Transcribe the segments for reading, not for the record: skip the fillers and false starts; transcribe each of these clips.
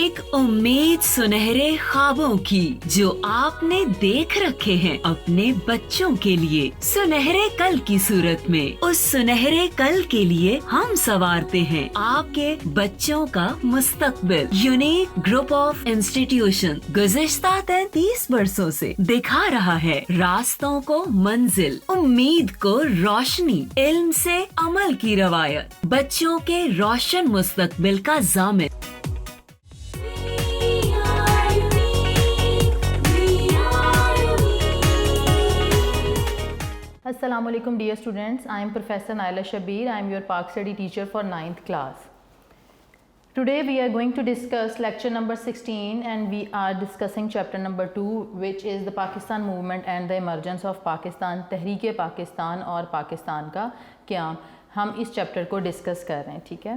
ایک امید سنہرے خوابوں کی جو آپ نے دیکھ رکھے ہیں اپنے بچوں کے لیے سنہرے کل کی صورت میں. اس سنہرے کل کے لیے ہم سنوارتے ہیں آپ کے بچوں کا مستقبل. یونیک گروپ آف انسٹیٹیوشن گزشتہ 33 برسوں سے دکھا رہا ہے راستوں کو منزل، امید کو روشنی، علم سے عمل کی روایت، بچوں کے روشن مستقبل کا ضامن. Assalamu alaikum dear students, I am Professor Naila Shabir. I am your Pak Study teacher for 9th class. Today we are going to discuss lecture number 16 and we are discussing chapter number 2 which is the Pakistan movement and the emergence of Pakistan, تحریک پاکستان اور پاکستان کا قیام. ہم اس chapter کو discuss کر رہے ہیں. ٹھیک ہے،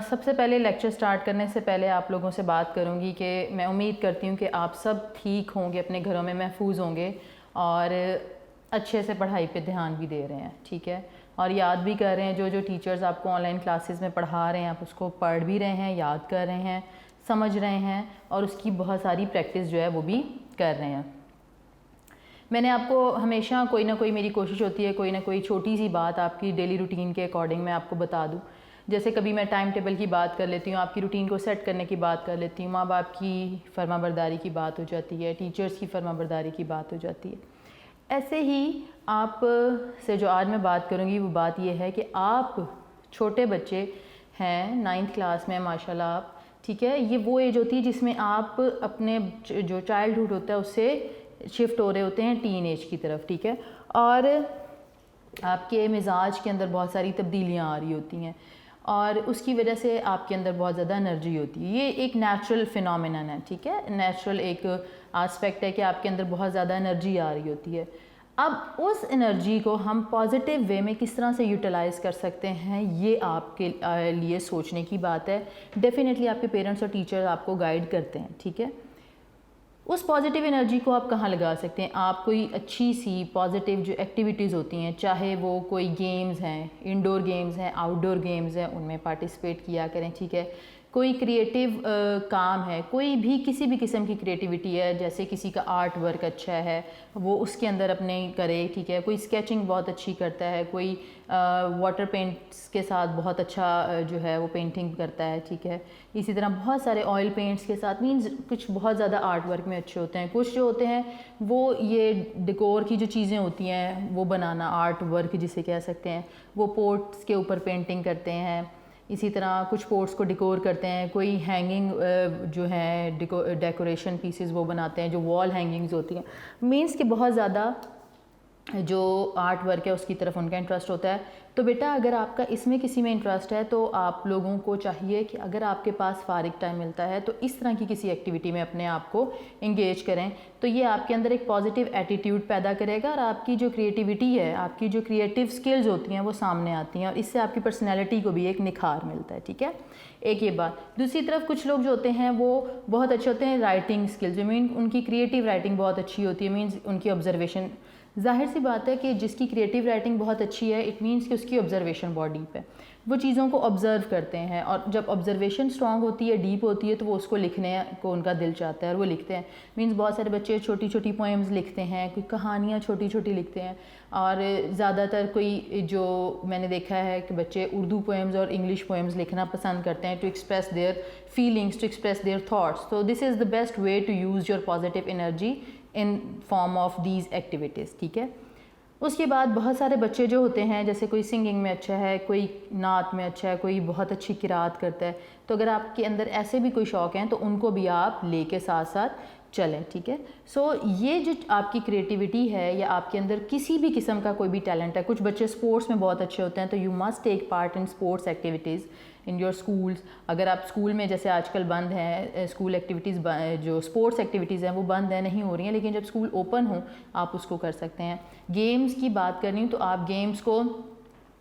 سب سے پہلے لیکچر سٹارٹ کرنے سے پہلے آپ لوگوں سے بات کروں گی کہ میں امید کرتی ہوں کہ آپ سب ٹھیک ہوں گے، اپنے گھروں میں محفوظ ہوں گے اور اچھے سے پڑھائی پہ دھیان بھی دے رہے ہیں. ٹھیک ہے، اور یاد بھی کر رہے ہیں جو ٹیچرز آپ کو آن لائن کلاسز میں پڑھا رہے ہیں آپ اس کو پڑھ بھی رہے ہیں، یاد کر رہے ہیں، سمجھ رہے ہیں اور اس کی بہت ساری پریکٹس جو ہے وہ بھی کر رہے ہیں. میں نے آپ کو ہمیشہ کوئی نہ کوئی میری کوشش ہوتی ہے کوئی نہ کوئی چھوٹی سی بات آپ کی ڈیلی روٹین کے اکارڈنگ میں آپ کو بتا دوں. جیسے کبھی میں ٹائم ٹیبل کی بات کر لیتی ہوں، آپ کی روٹین کو سیٹ کرنے کی بات کر لیتی ہوں، ماں باپ کی فرما برداری کی بات ہو جاتی ہے، ٹیچرز کی فرما برداری کی بات ہو جاتی ہے. ایسے ہی آپ سے جو آج میں بات کروں گی وہ بات یہ ہے کہ آپ چھوٹے بچے ہیں 9th کلاس میں ماشاءاللہ آپ. ٹھیک ہے، یہ وہ ایج ہوتی ہے جس میں آپ اپنے جو چائلڈہڈ ہوتا ہے اس سے شفٹ ہو رہے ہوتے ہیں ٹین ایج کی طرف. ٹھیک ہے، اور آپ کے مزاج کے اندر بہت ساری تبدیلیاں آ رہی ہوتی ہیں اور اس کی وجہ سے آپ کے اندر بہت زیادہ انرجی ہوتی ہے. یہ ایک نیچرل فینومینن ہے. ٹھیک ہے، نیچرل ایک آسپیکٹ ہے کہ آپ کے اندر بہت زیادہ انرجی آ رہی ہوتی ہے. اب اس انرجی کو ہم پازیٹیو وے میں کس طرح سے یوٹیلائز کر سکتے ہیں یہ آپ کے لیے سوچنے کی بات ہے. ڈیفینیٹلی آپ کے پیرنٹس اور ٹیچر آپ کو گائیڈ کرتے ہیں. ٹھیک ہے، اس پازیٹیو انرجی کو آپ کہاں لگا سکتے ہیں؟ آپ کوئی اچھی سی پازیٹیو جو ایکٹیویٹیز ہوتی ہیں، چاہے وہ کوئی گیمز ہیں، انڈور گیمز ہیں، آؤٹ ڈور گیمز ہیں، ان میں پارٹیسپیٹ کیا کریں. ٹھیک ہے، کوئی کریٹیو کام ہے، کوئی بھی کسی بھی قسم کی کریٹیوٹی ہے، جیسے کسی کا آرٹ ورک اچھا ہے وہ اس کے اندر اپنے کرے. ٹھیک ہے، کوئی اسکیچنگ بہت اچھی کرتا ہے، کوئی واٹر پینٹس کے ساتھ بہت اچھا جو ہے وہ پینٹنگ کرتا ہے. ٹھیک ہے، اسی طرح بہت سارے آئل پینٹس کے ساتھ مینز کچھ بہت زیادہ آرٹ ورک میں اچھے ہوتے ہیں. کچھ جو ہوتے ہیں وہ یہ ڈیکور کی جو چیزیں ہوتی ہیں وہ بنانا، آرٹ ورک جسے کہہ سکتے ہیں، وہ پوٹس کے اوپر پینٹنگ کرتے ہیں. اسی طرح کچھ پوٹس کو ڈیکور کرتے ہیں، کوئی ہینگنگ جو ہیں ڈیکوریشن پیسز وہ بناتے ہیں جو وال ہینگنگز ہوتی ہیں. مینس کہ بہت زیادہ جو آرٹ ورک ہے اس کی طرف ان کا انٹرسٹ ہوتا ہے. تو بیٹا اگر آپ کا اس میں کسی میں انٹرسٹ ہے تو آپ لوگوں کو چاہیے کہ اگر آپ کے پاس فارغ ٹائم ملتا ہے تو اس طرح کی کسی ایکٹیویٹی میں اپنے آپ کو انگیج کریں. تو یہ آپ کے اندر ایک پازیٹیو ایٹیٹیوڈ پیدا کرے گا اور آپ کی جو کریٹیوٹی ہے، آپ کی جو کریٹیو سکلز ہوتی ہیں وہ سامنے آتی ہیں اور اس سے آپ کی پرسنالٹی کو بھی ایک نکھار ملتا ہے. ٹھیک ہے، ایک یہ بات. دوسری طرف کچھ لوگ جو ہوتے ہیں وہ بہت اچھے ہوتے ہیں رائٹنگ سکلز، مین ان کی کریٹیو رائٹنگ بہت اچھی ہوتی ہے. مینز ان کی آبزرویشن، ظاہر سی بات ہے کہ جس کی کریٹیو رائٹنگ بہت اچھی ہے اٹ مینس کہ اس کی آبزرویشن باڈی پہ وہ چیزوں کو آبزرو کرتے ہیں اور جب آبزرویشن اسٹرانگ ہوتی ہے، ڈیپ ہوتی ہے تو وہ اس کو لکھنے کو ان کا دل چاہتا ہے اور وہ لکھتے ہیں. مینس بہت سارے بچے چھوٹی چھوٹی پوئمز لکھتے ہیں، کوئی کہانیاں چھوٹی چھوٹی لکھتے ہیں اور زیادہ تر کوئی جو میں نے دیکھا ہے کہ بچے اردو پوئمز اور انگلش پوئمز لکھنا پسند کرتے ہیں to express their feelings, to express their thoughts. تو this is the best way to use your positive energy in form of these activities. ٹھیک ہے، اس کے بعد بہت سارے بچے جو ہوتے ہیں جیسے کوئی سنگنگ میں اچھا ہے، کوئی نعت میں اچھا ہے، کوئی بہت اچھی قرات کرتا ہے. تو اگر آپ کے اندر ایسے بھی کوئی شوق ہیں تو ان کو بھی آپ لے کے ساتھ ساتھ چلیں. ٹھیک ہے، سو یہ جو آپ کی کریٹیوٹی ہے یا آپ کے اندر کسی بھی قسم کا کوئی بھی ٹیلنٹ ہے، کچھ بچے اسپورٹس میں بہت اچھے ہوتے ہیں تو you must take part in sports activities in your schools. اگر آپ اسکول میں جیسے آج کل بند ہیں اسکول ایکٹیویٹیز، جو اسپورٹس ایکٹیویٹیز ہیں وہ بند ہیں، نہیں ہو رہی ہیں، لیکن جب اسکول اوپن ہوں آپ اس کو کر سکتے ہیں. گیمز کی بات کرنی تو آپ گیمز کو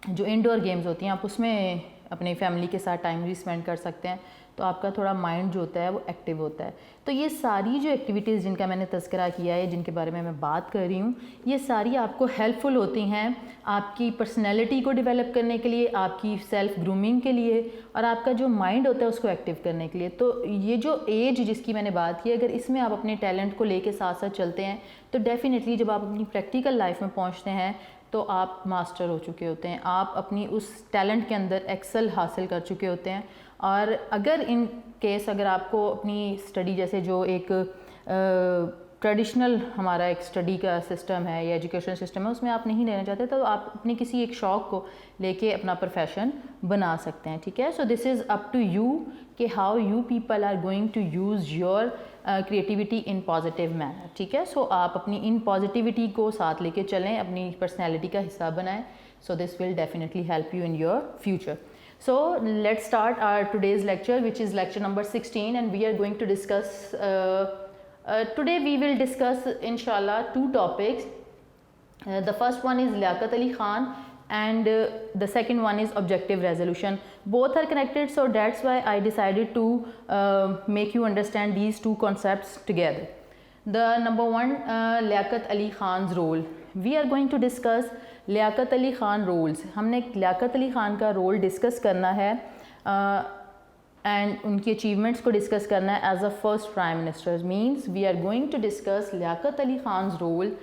جو انڈور گیمز ہوتی ہیں آپ اس میں اپنی فیملی کے ساتھ ٹائم بھی اسپینڈ کر سکتے ہیں. تو آپ کا تھوڑا مائنڈ جو ہوتا ہے وہ ایکٹیو ہوتا ہے. تو یہ ساری جو ایکٹیویٹیز جن کا میں نے تذکرہ کیا ہے, جن کے بارے میں بات کر رہی ہوں, یہ ساری آپ کو ہیلپ فل ہوتی ہیں آپ کی پرسنالٹی کو ڈیولپ کرنے کے لیے, آپ کی سیلف گرومنگ کے لیے, اور آپ کا جو مائنڈ ہوتا ہے اس کو ایکٹیو کرنے کے لیے. تو یہ جو ایج جس کی میں نے بات کی, اگر اس میں آپ اپنے ٹیلنٹ کو لے کے ساتھ ساتھ چلتے ہیں تو ڈیفینیٹلی جب آپ اپنی پریکٹیکل لائف میں پہنچتے ہیں تو آپ ماسٹر ہو چکے ہوتے ہیں, آپ اپنی اس ٹیلنٹ کے اندر ایکسل حاصل کر چکے ہوتے ہیں. اور اگر ان کیس اگر آپ کو اپنی اسٹڈی جیسے جو ایک ٹریڈیشنل ہمارا ایک اسٹڈی کا سسٹم ہے یا ایجوکیشن سسٹم ہے اس میں آپ نہیں لینا چاہتے تو آپ اپنے کسی ایک شوق کو لے کے اپنا پروفیشن بنا سکتے ہیں. ٹھیک ہے, so this is up to you کہ how you people are going to use your creativity in positive manner. ٹھیک ہے, سو آپ اپنی ان پازیٹیوٹی کو ساتھ لے کے چلیں, اپنی پرسنالٹی کا حصہ بنائیں. So this will definitely help you in your future. So let's start our today's lecture, which is lecture number 16, and we are going to discuss today we will discuss inshallah 2 topics. The first one is Liaquat Ali Khan and the second one is objective resolution. Both are connected, so that's why I decided to make you understand these 2 concepts together. The number one, Liaquat Ali Khan's role. We are going to discuss Liaquat Ali Khan roles. ہم نے لیاقت علی خان کا role discuss کرنا ہے and ان کی achievements کو discuss کرنا ہے as a first prime minister. Means we are going to discuss Liaquat Ali Khan's role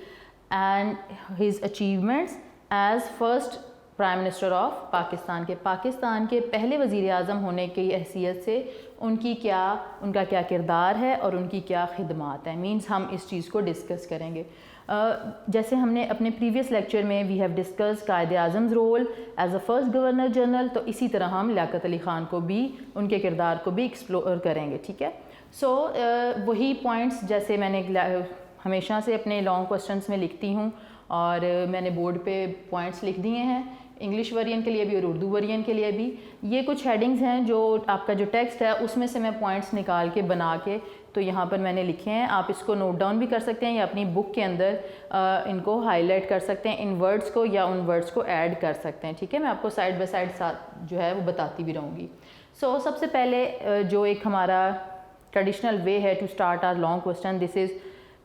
and his achievements as first prime minister of Pakistan. Pakistan کے پہلے وزیر اعظم ہونے کی حیثیت سے ان کا کیا کردار ہے اور ان کی کیا خدمات ہیں. مینس ہم اس چیز کو ڈسکس کریں گے. جیسے ہم نے اپنے پریویس لیکچر میں وی have discuss Quaid-e-Azam role as a first governor general, تو اسی طرح ہم لیاقت علی خان کو بھی ان کے کردار کو بھی ایکسپلور کریں گے. ٹھیک ہے, سو وہی پوائنٹس جیسے میں نے ہمیشہ سے اپنے لانگ کوسچنس میں لکھتی ہوں اور میں نے بورڈ پہ پوائنٹس لکھ دیے ہیں انگلش ورژن کے لیے بھی اور اردو ورژن کے لیے بھی. یہ کچھ ہیڈنگز ہیں جو آپ کا جو ٹیکسٹ ہے اس میں سے میں پوائنٹس نکال کے بنا کے تو یہاں پر میں نے لکھے ہیں. آپ اس کو نوٹ ڈاؤن بھی کر سکتے ہیں یا اپنی بک کے اندر ان کو ہائی لائٹ کر سکتے ہیں, ان ورڈس کو یا ان ورڈس کو ایڈ کر سکتے ہیں. ٹھیک ہے, میں آپ کو سائڈ بائی سائڈ ساتھ جو ہے وہ بتاتی بھی رہوں گی. سو سب سے پہلے جو ایک ہمارا ٹریڈیشنل وے ہے to start our long question, this is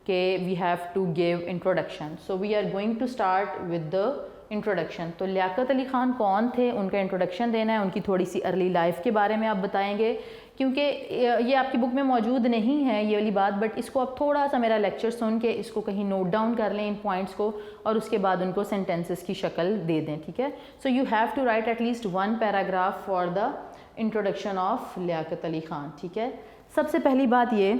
کہ we have to give introduction. So we are going to start with the introduction. تو لیاقت علی خان کون تھے, ان کا انٹروڈکشن دینا ہے, ان کی تھوڑی سی ارلی لائف کے بارے میں آپ بتائیں گے, کیونکہ یہ آپ کی بک میں موجود نہیں ہے یہ والی بات, بٹ اس کو آپ تھوڑا سا میرا لیکچر سن کے اس کو کہیں نوٹ ڈاؤن کر لیں ان پوائنٹس کو, اور اس کے بعد ان کو سینٹینسز کی شکل دے دیں. ٹھیک ہے, so you have to write at least 1 paragraph for the introduction of Liaquat Ali Khan. ٹھیک ہے, سب سے پہلی بات یہ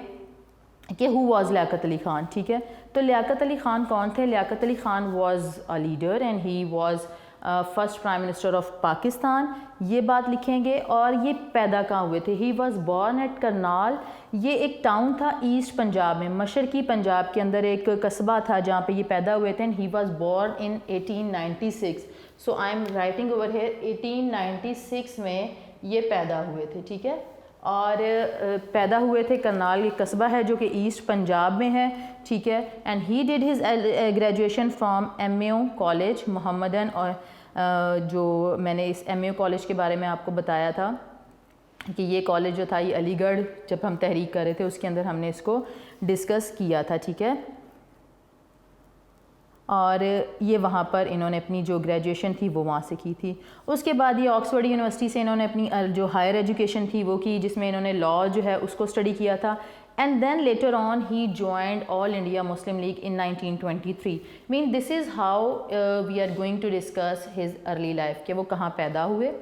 کہ ہو واز لیاقت علی خان. ٹھیک ہے, تو لیاقت علی خان کون تھے؟ Liaquat Ali Khan was a leader and he was first prime minister of Pakistan. یہ بات لکھیں گے. اور یہ پیدا کہاں ہوئے تھے؟ He was born at Karnal. یہ ایک ٹاؤن تھا ایسٹ پنجاب میں, مشرقی پنجاب کے اندر ایک قصبہ تھا جہاں پہ یہ پیدا ہوئے تھے. And he was born in 1896. So I am writing over here 1896 میں یہ پیدا ہوئے تھے. ٹھیک ہے, اور پیدا ہوئے تھے کرنال, ایک قصبہ ہے جو کہ ایسٹ پنجاب میں ہے. ٹھیک ہے, and he did his graduation from MAO college Mohammedan. اور جو میں نے اس MAO کالج کے بارے میں آپ کو بتایا تھا کہ یہ کالج جو تھا یہ علی گڑھ جب ہم تحریک کر رہے تھے اس کے اندر ہم نے اس کو ڈسکس کیا تھا. ٹھیک ہے, اور یہ وہاں پر انہوں نے اپنی جو گریجویشن تھی وہ وہاں سے کی تھی. اس کے بعد یہ آکسفورڈ یونیورسٹی سے انہوں نے اپنی جو ہائر ایجوکیشن تھی وہ کی, جس میں انہوں نے لاء جو ہے اس کو اسٹڈی کیا تھا. And then later on he joined All India Muslim league in 1923. Man this is how we are going to discuss his early life, کہ وہ کہاں پیدا ہوئے.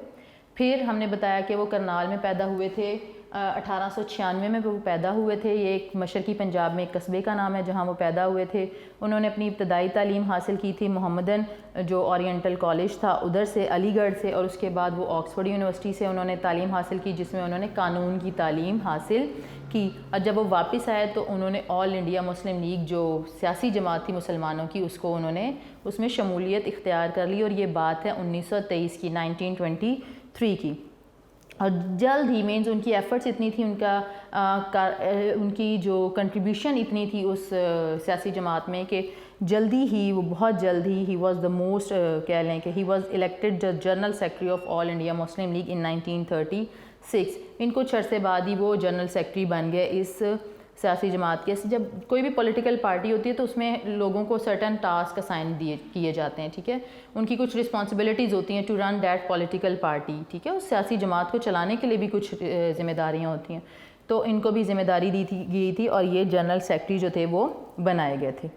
پھر ہم نے بتایا کہ وہ کرنال میں پیدا ہوئے تھے, 1896 میں وہ پیدا ہوئے تھے. یہ ایک مشرقی پنجاب میں ایک قصبے کا نام ہے جہاں وہ پیدا ہوئے تھے. انہوں نے اپنی ابتدائی تعلیم حاصل کی تھی محمدن جو اورینٹل کالج تھا ادھر سے, علی گڑھ سے, اور اس کے بعد وہ آکسفورڈ یونیورسٹی سے انہوں نے تعلیم حاصل کی جس میں انہوں نے قانون کی تعلیم حاصل کی. اور جب وہ واپس آئے تو انہوں نے آل انڈیا مسلم لیگ جو سیاسی جماعت تھی مسلمانوں کی اس کو انہوں نے اس میں شمولیت اختیار کر لی. اور یہ بات ہے 1923 کی, 1923 کی. اور جلد ہی مینز ان کی ایفرٹس اتنی تھی, ان کی جو کنٹریبیوشن اتنی تھی اس سیاسی جماعت میں کہ جلدی ہی وہ بہت جلد ہی واز دا موسٹ کہہ لیں کہ he was elected general secretary of all India Muslim league in 1936. 1946 ان کچھ عرصے بعد ہی وہ جنرل سیکرٹری بن گئے اس سیاسی جماعت کے. جب کوئی بھی پولیٹیکل پارٹی ہوتی ہے تو اس میں لوگوں کو سرٹن ٹاسک اسائن کیے جاتے ہیں, ٹھیک ہے, ان کی کچھ رسپانسبلٹیز ہوتی ہیں to run that political party, ٹھیک ہے, اس سیاسی جماعت کو چلانے کے لیے بھی کچھ ذمہ داریاں ہوتی ہیں. تو ان کو بھی ذمہ داری دی گئی تھی اور یہ جنرل سیکرٹری جو تھے وہ بنائے گئے تھے.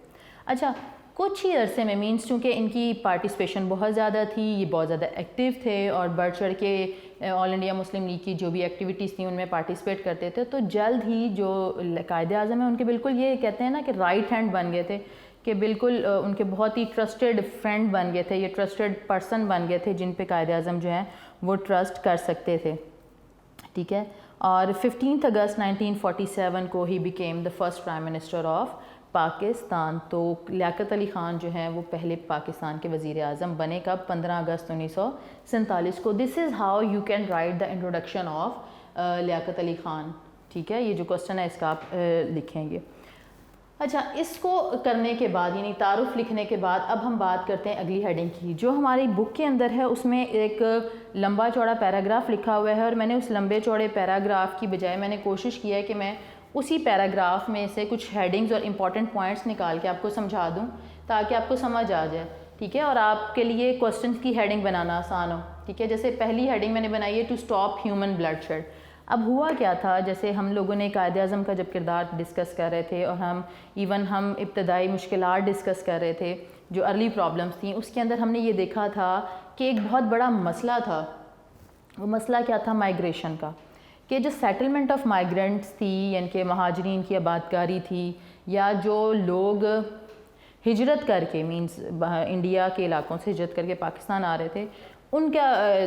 اچھا, کچھ ہی عرصے میں مینس چونکہ ان کی پارٹیسپیشن بہت زیادہ تھی, یہ بہت زیادہ ایکٹیو تھے اور بڑھ چڑھ کے آل انڈیا مسلم لیگ کی جو بھی ایکٹیویٹیز تھیں ان میں پارٹیسپیٹ کرتے تھے. تو جلد ہی جو قائد اعظم ہیں ان کے بالکل یہ کہتے ہیں نا کہ رائٹ ہینڈ بن گئے تھے, کہ بالکل ان کے بہت ہی ٹرسٹڈ فرینڈ بن گئے تھے, یہ ٹرسٹڈ پرسن بن گئے تھے جن پہ قائد اعظم جو ہیں وہ ٹرسٹ کر سکتے تھے, ٹھیک ہے. اور 15 اگست 1947 کو he became the first prime minister of Pakistan. تو لیاقت علی خان جو ہیں وہ پہلے پاکستان کے وزیر اعظم بنے کب, 15 اگست 1947 کو. This is how you can write the introduction of Liaquat Ali Khan, ٹھیک ہے. یہ جو کوسچن ہے اس کا آپ لکھیں گے. اچھا, اس کو کرنے کے بعد یعنی تعارف لکھنے کے بعد اب ہم بات کرتے ہیں اگلی ہیڈنگ کی جو ہماری بک کے اندر ہے. اس میں ایک لمبا چوڑا پیراگراف لکھا ہوا ہے اور میں نے اس لمبے چوڑے پیراگراف کی بجائے میں نے کوشش کی ہے کہ میں اسی پیراگراف میں سے کچھ ہیڈنگز اور امپورٹنٹ پوائنٹس نکال کے آپ کو سمجھا دوں تاکہ آپ کو سمجھ آ جائے, ٹھیک ہے, اور آپ کے لیے کوسچنس کی ہیڈنگ بنانا آسان ہو, ٹھیک ہے. جیسے پہلی ہیڈنگ میں نے بنائی ہے to stop human bloodshed. اب ہوا کیا تھا, جیسے ہم لوگوں نے قائد اعظم کا جب کردار ڈسکس کر رہے تھے اور ہم ابتدائی مشکلات ڈسکس کر رہے تھے جو ارلی پرابلمس تھیں, اس کے اندر ہم نے یہ دیکھا تھا کہ ایک بہت بڑا مسئلہ تھا. وہ مسئلہ کیا تھا, مائیگریشن کا, کہ جو سیٹلمنٹ آف مائیگرنٹس تھی یعنی کہ مہاجرین کی آبادکاری تھی یا جو لوگ ہجرت کر کے مینس انڈیا کے علاقوں سے ہجرت کر کے پاکستان آ رہے تھے, ان کے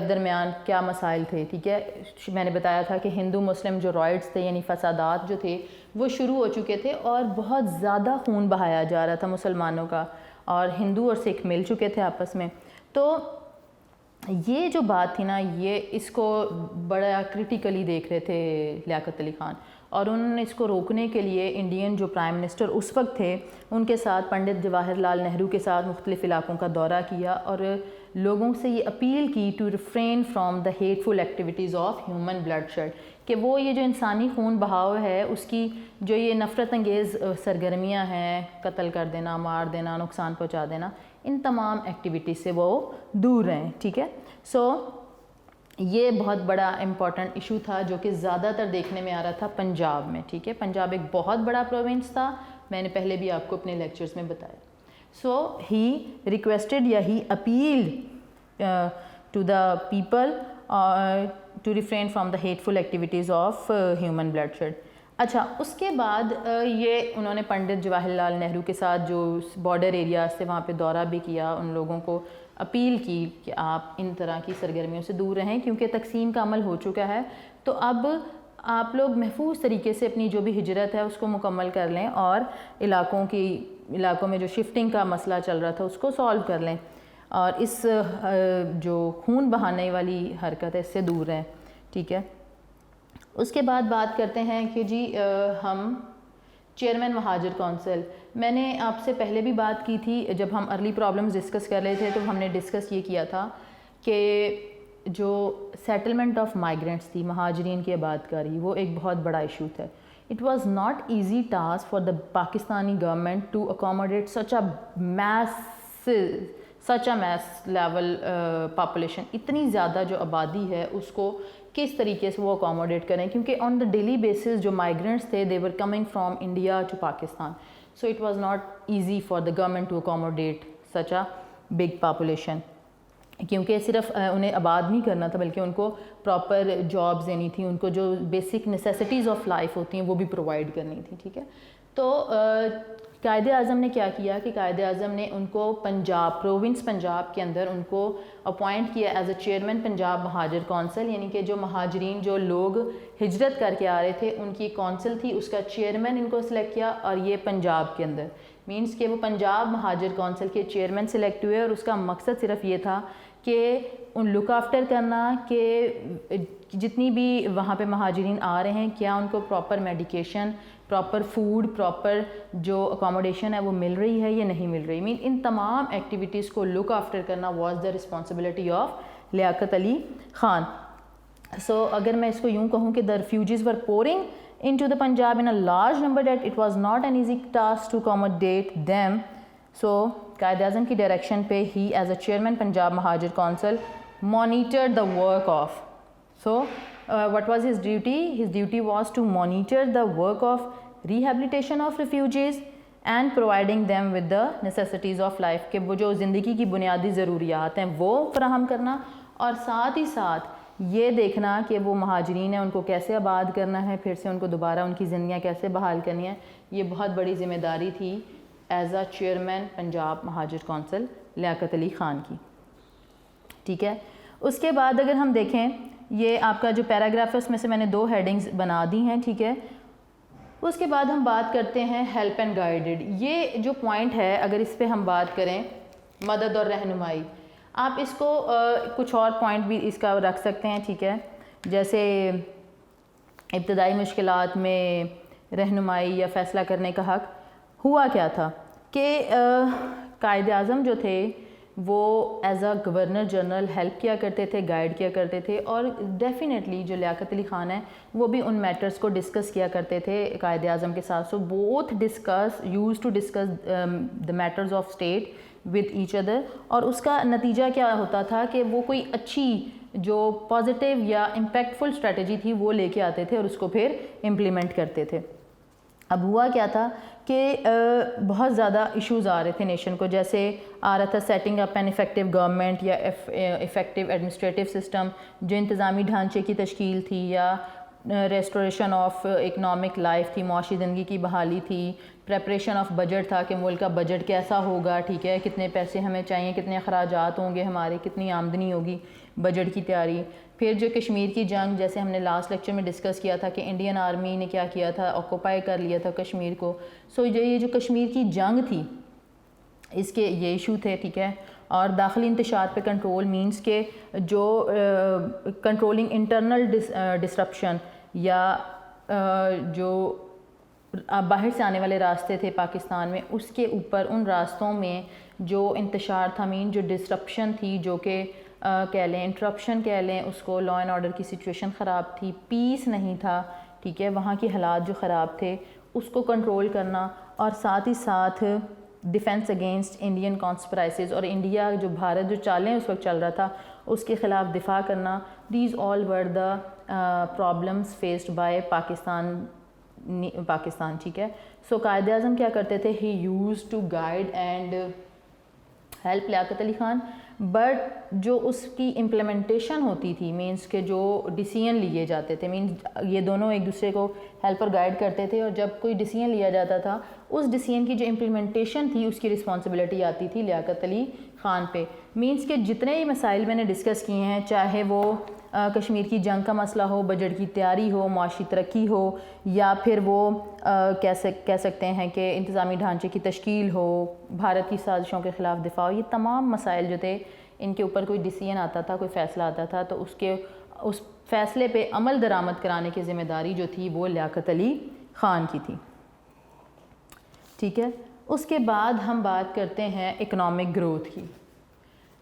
درمیان کیا مسائل تھے, ٹھیک ہے. میں نے بتایا تھا کہ ہندو مسلم جو رائٹس تھے یعنی فسادات جو تھے وہ شروع ہو چکے تھے اور بہت زیادہ خون بہایا جا رہا تھا مسلمانوں کا, اور ہندو اور سکھ مل چکے تھے آپس میں. تو یہ جو بات تھی نا, یہ اس کو بڑا کرٹیکلی دیکھ رہے تھے لیاقت علی خان, اور انہوں نے اس کو روکنے کے لیے انڈین جو پرائم منسٹر اس وقت تھے ان کے ساتھ پنڈت جواہر لال نہرو کے ساتھ مختلف علاقوں کا دورہ کیا اور لوگوں سے یہ اپیل کی to refrain from the hateful activities of human bloodshed, کہ وہ یہ جو انسانی خون بہاؤ ہے اس کی جو یہ نفرت انگیز سرگرمیاں ہیں, قتل کر دینا, مار دینا, نقصان پہنچا دینا, ان تمام ایکٹیویٹیز سے وہ دور رہیں, ٹھیک ہے. سو یہ بہت بڑا امپورٹنٹ ایشو تھا جو کہ زیادہ تر دیکھنے میں آ رہا تھا پنجاب میں, ٹھیک ہے. پنجاب ایک بہت بڑا پروونس تھا, میں نے پہلے بھی آپ کو اپنے لیکچرز میں بتایا. سو ہی ریکویسٹڈ یا he appealed to the people to refrain from the hateful activities of human bloodshed. اچھا, اس کے بعد یہ انہوں نے پنڈت جواہر لال نہرو کے ساتھ جو بارڈر ایریاز تھے وہاں پہ دورہ بھی کیا, ان لوگوں کو اپیل کی کہ آپ ان طرح کی سرگرمیوں سے دور رہیں کیونکہ تقسیم کا عمل ہو چکا ہے, تو اب آپ لوگ محفوظ طریقے سے اپنی جو بھی ہجرت ہے اس کو مکمل کر لیں اور علاقوں میں جو شفٹنگ کا مسئلہ چل رہا تھا اس کو سالو کر لیں اور اس جو خون بہانے والی حرکت ہے اس سے دور رہیں, ٹھیک ہے. اس کے بعد بات کرتے ہیں کہ جی ہم چیئرمین مہاجر کونسل, میں نے آپ سے پہلے بھی بات کی تھی جب ہم ارلی پرابلمز ڈسکس کر رہے تھے تو ہم نے ڈسکس یہ کیا تھا کہ جو سیٹلمنٹ آف مائیگرنٹس تھی, مہاجرین کی آبادکاری, وہ ایک بہت بڑا ایشو تھا. It was not easy task for the Pakistani government to accommodate such a mass level population, اتنی زیادہ جو آبادی ہے اس کو کس طریقے سے وہ اکوموڈیٹ کریں, کیونکہ آن دا ڈیلی بیسس جو مائیگرنٹس تھے they were coming from India to Pakistan. So it was not easy for the government to accommodate such a big population, کیونکہ صرف انہیں آباد نہیں کرنا تھا بلکہ ان کو پراپر جابز دینی تھی, ان کو جو بیسک نیسیسٹیز آف لائف ہوتی ہیں وہ بھی پرووائڈ کرنی تھی, ٹھیک ہے. تو قائد اعظم نے کیا کیا کہ قائد اعظم نے ان کو پنجاب پروونس پنجاب کے اندر ان کو اپوائنٹ کیا ایز اے چیئرمین پنجاب مہاجر کونسل, یعنی کہ جو مہاجرین جو لوگ ہجرت کر کے آ رہے تھے ان کی کونسل تھی, اس کا چیئرمین ان کو سلیکٹ کیا, اور یہ پنجاب کے اندر مینس کہ وہ پنجاب مہاجر کونسل کے چیئرمین سلیکٹ ہوئے, اور اس کا مقصد صرف یہ تھا کہ ان لک آفٹر کرنا کہ جتنی بھی وہاں پہ مہاجرین آ رہے ہیں کیا ان کو proper medication, proper food, proper جو اکوموڈیشن ہے وہ مل رہی ہے یا نہیں مل رہی. ان تمام ایکٹیویٹیز کو لک آفٹر کرنا was the responsibility of Liaquat Ali Khan. سو اگر میں اس کو یوں کہوں کہ the refugees were pouring into the Punjab in a large number that it was not an easy task to accommodate them. So Quaid Azam کی ڈائریکشن پہ he as a chairman Punjab Mahajir Council monitored the work of. So what was his duty? His duty was to monitor the work of rehabilitation of refugees and providing them with the necessities of life, کہ وہ جو زندگی کی بنیادی ضروریات ہیں وہ فراہم کرنا، اور ساتھ ہی ساتھ یہ دیکھنا کہ وہ مہاجرین ہیں ان کو کیسے آباد کرنا ہے، پھر سے ان کو دوبارہ ان کی زندگیاں کیسے بحال کرنی ہیں. یہ بہت بڑی ذمہ داری تھی ایز اے چیئرمین پنجاب مہاجر کونسل لیاقت علی خان کی. ٹھیک ہے. اس کے بعد اگر ہم دیکھیں یہ آپ کا جو پیراگراف ہے اس میں سے میں نے 2 ہیڈنگز بنا دی ہیں. ٹھیک ہے. اس کے بعد ہم بات کرتے ہیں ہیلپ اینڈ گائیڈڈ. یہ جو پوائنٹ ہے اگر اس پہ ہم بات کریں مدد اور رہنمائی، آپ اس کو کچھ اور پوائنٹ بھی اس کا رکھ سکتے ہیں. ٹھیک ہے. جیسے ابتدائی مشکلات میں رہنمائی یا فیصلہ کرنے کا حق. ہوا کیا تھا کہ قائد اعظم جو تھے وہ as a governor general help کیا کرتے تھے، گائیڈ کیا کرتے تھے، اور ڈیفینیٹلی جو لیاقت علی خان ہیں وہ بھی ان میٹرز کو ڈسکس کیا کرتے تھے قائد اعظم کے ساتھ. So both use to discuss the matters of state with each other. اور اس کا نتیجہ کیا ہوتا تھا کہ وہ کوئی اچھی جو پازیٹیو یا امپیکٹفل اسٹریٹجی تھی وہ لے کے آتے تھے اور اس کو پھر امپلیمنٹ کرتے تھے. اب ہوا کیا تھا کہ بہت زیادہ ایشوز آ رہے تھے نیشن کو، جیسے آ رہا تھا setting up an effective government یا افیکٹو ایڈمنسٹریٹو سسٹم، جو انتظامی ڈھانچے کی تشکیل تھی، یا ریسٹوریشن آف اکنامک لائف تھی، معاشی زندگی کی بحالی تھی، پریپریشن آف بجٹ تھا کہ ملک کا بجٹ کیسا ہوگا. ٹھیک ہے. کتنے پیسے ہمیں چاہیے، کتنے اخراجات ہوں گے ہمارے، کتنی آمدنی ہوگی، بجٹ کی تیاری. پھر جو کشمیر کی جنگ، جیسے ہم نے لاسٹ لیکچر میں ڈسکس کیا تھا کہ انڈین آرمی نے کیا کیا تھا، آکوپائی کر لیا تھا کشمیر کو. سو یہ جو کشمیر کی جنگ تھی اس کے یہ ایشو تھے. ٹھیک ہے. اور داخلی انتشار پہ کنٹرول مینس کہ جو کنٹرولنگ انٹرنل ڈسرپشن یا جو باہر سے آنے والے راستے تھے پاکستان میں، اس کے اوپر ان راستوں میں جو انتشار تھا، جو ڈسرپشن تھی، جو کہ کہہ لیں انٹرپشن کہہ لیں اس کو، لا اینڈ آرڈر کی سچویشن خراب تھی، پیس نہیں تھا. ٹھیک ہے. وہاں کے حالات جو خراب تھے اس کو کنٹرول کرنا، اور ساتھ ہی ساتھ ڈیفینس اگینسٹ انڈین کانسپرائسز، اور انڈیا جو بھارت جو چالیں اس وقت چل رہا تھا اس کے خلاف دفاع کرنا. These all were the problems faced by Pakistan. ٹھیک ہے. سو قائد اعظم کیا کرتے تھے، he use to guide and help Liaquat Ali Khan, but جو اس کی امپلیمنٹیشن ہوتی تھی، مینس کہ جو ڈیسیژن لیے جاتے تھے، مینس یہ دونوں ایک دوسرے کو ہیلپ اور گائیڈ کرتے تھے، اور جب کوئی ڈیسیژن لیا جاتا تھا اس ڈیسیژن کی جو امپلیمنٹیشن تھی اس کی رسپانسبلٹی آتی تھی لیاقت علی خان پہ. مینس کہ جتنے ہی مسائل میں نے ڈسکس کیے ہیں، چاہے وہ کشمیر کی جنگ کا مسئلہ ہو، بجٹ کی تیاری ہو، معاشی ترقی ہو، یا پھر وہ کہہ سکتے ہیں کہ انتظامی ڈھانچے کی تشکیل ہو، بھارت کی سازشوں کے خلاف دفاع ہو، یہ تمام مسائل جو تھے ان کے اوپر کوئی ڈیسیژن آتا تھا، کوئی فیصلہ آتا تھا، تو اس فیصلے پہ عمل درآمد کرانے کی ذمہ داری جو تھی وہ لیاقت علی خان کی تھی. ٹھیک ہے. اس کے بعد ہم بات کرتے ہیں اکنامک گروتھ کی.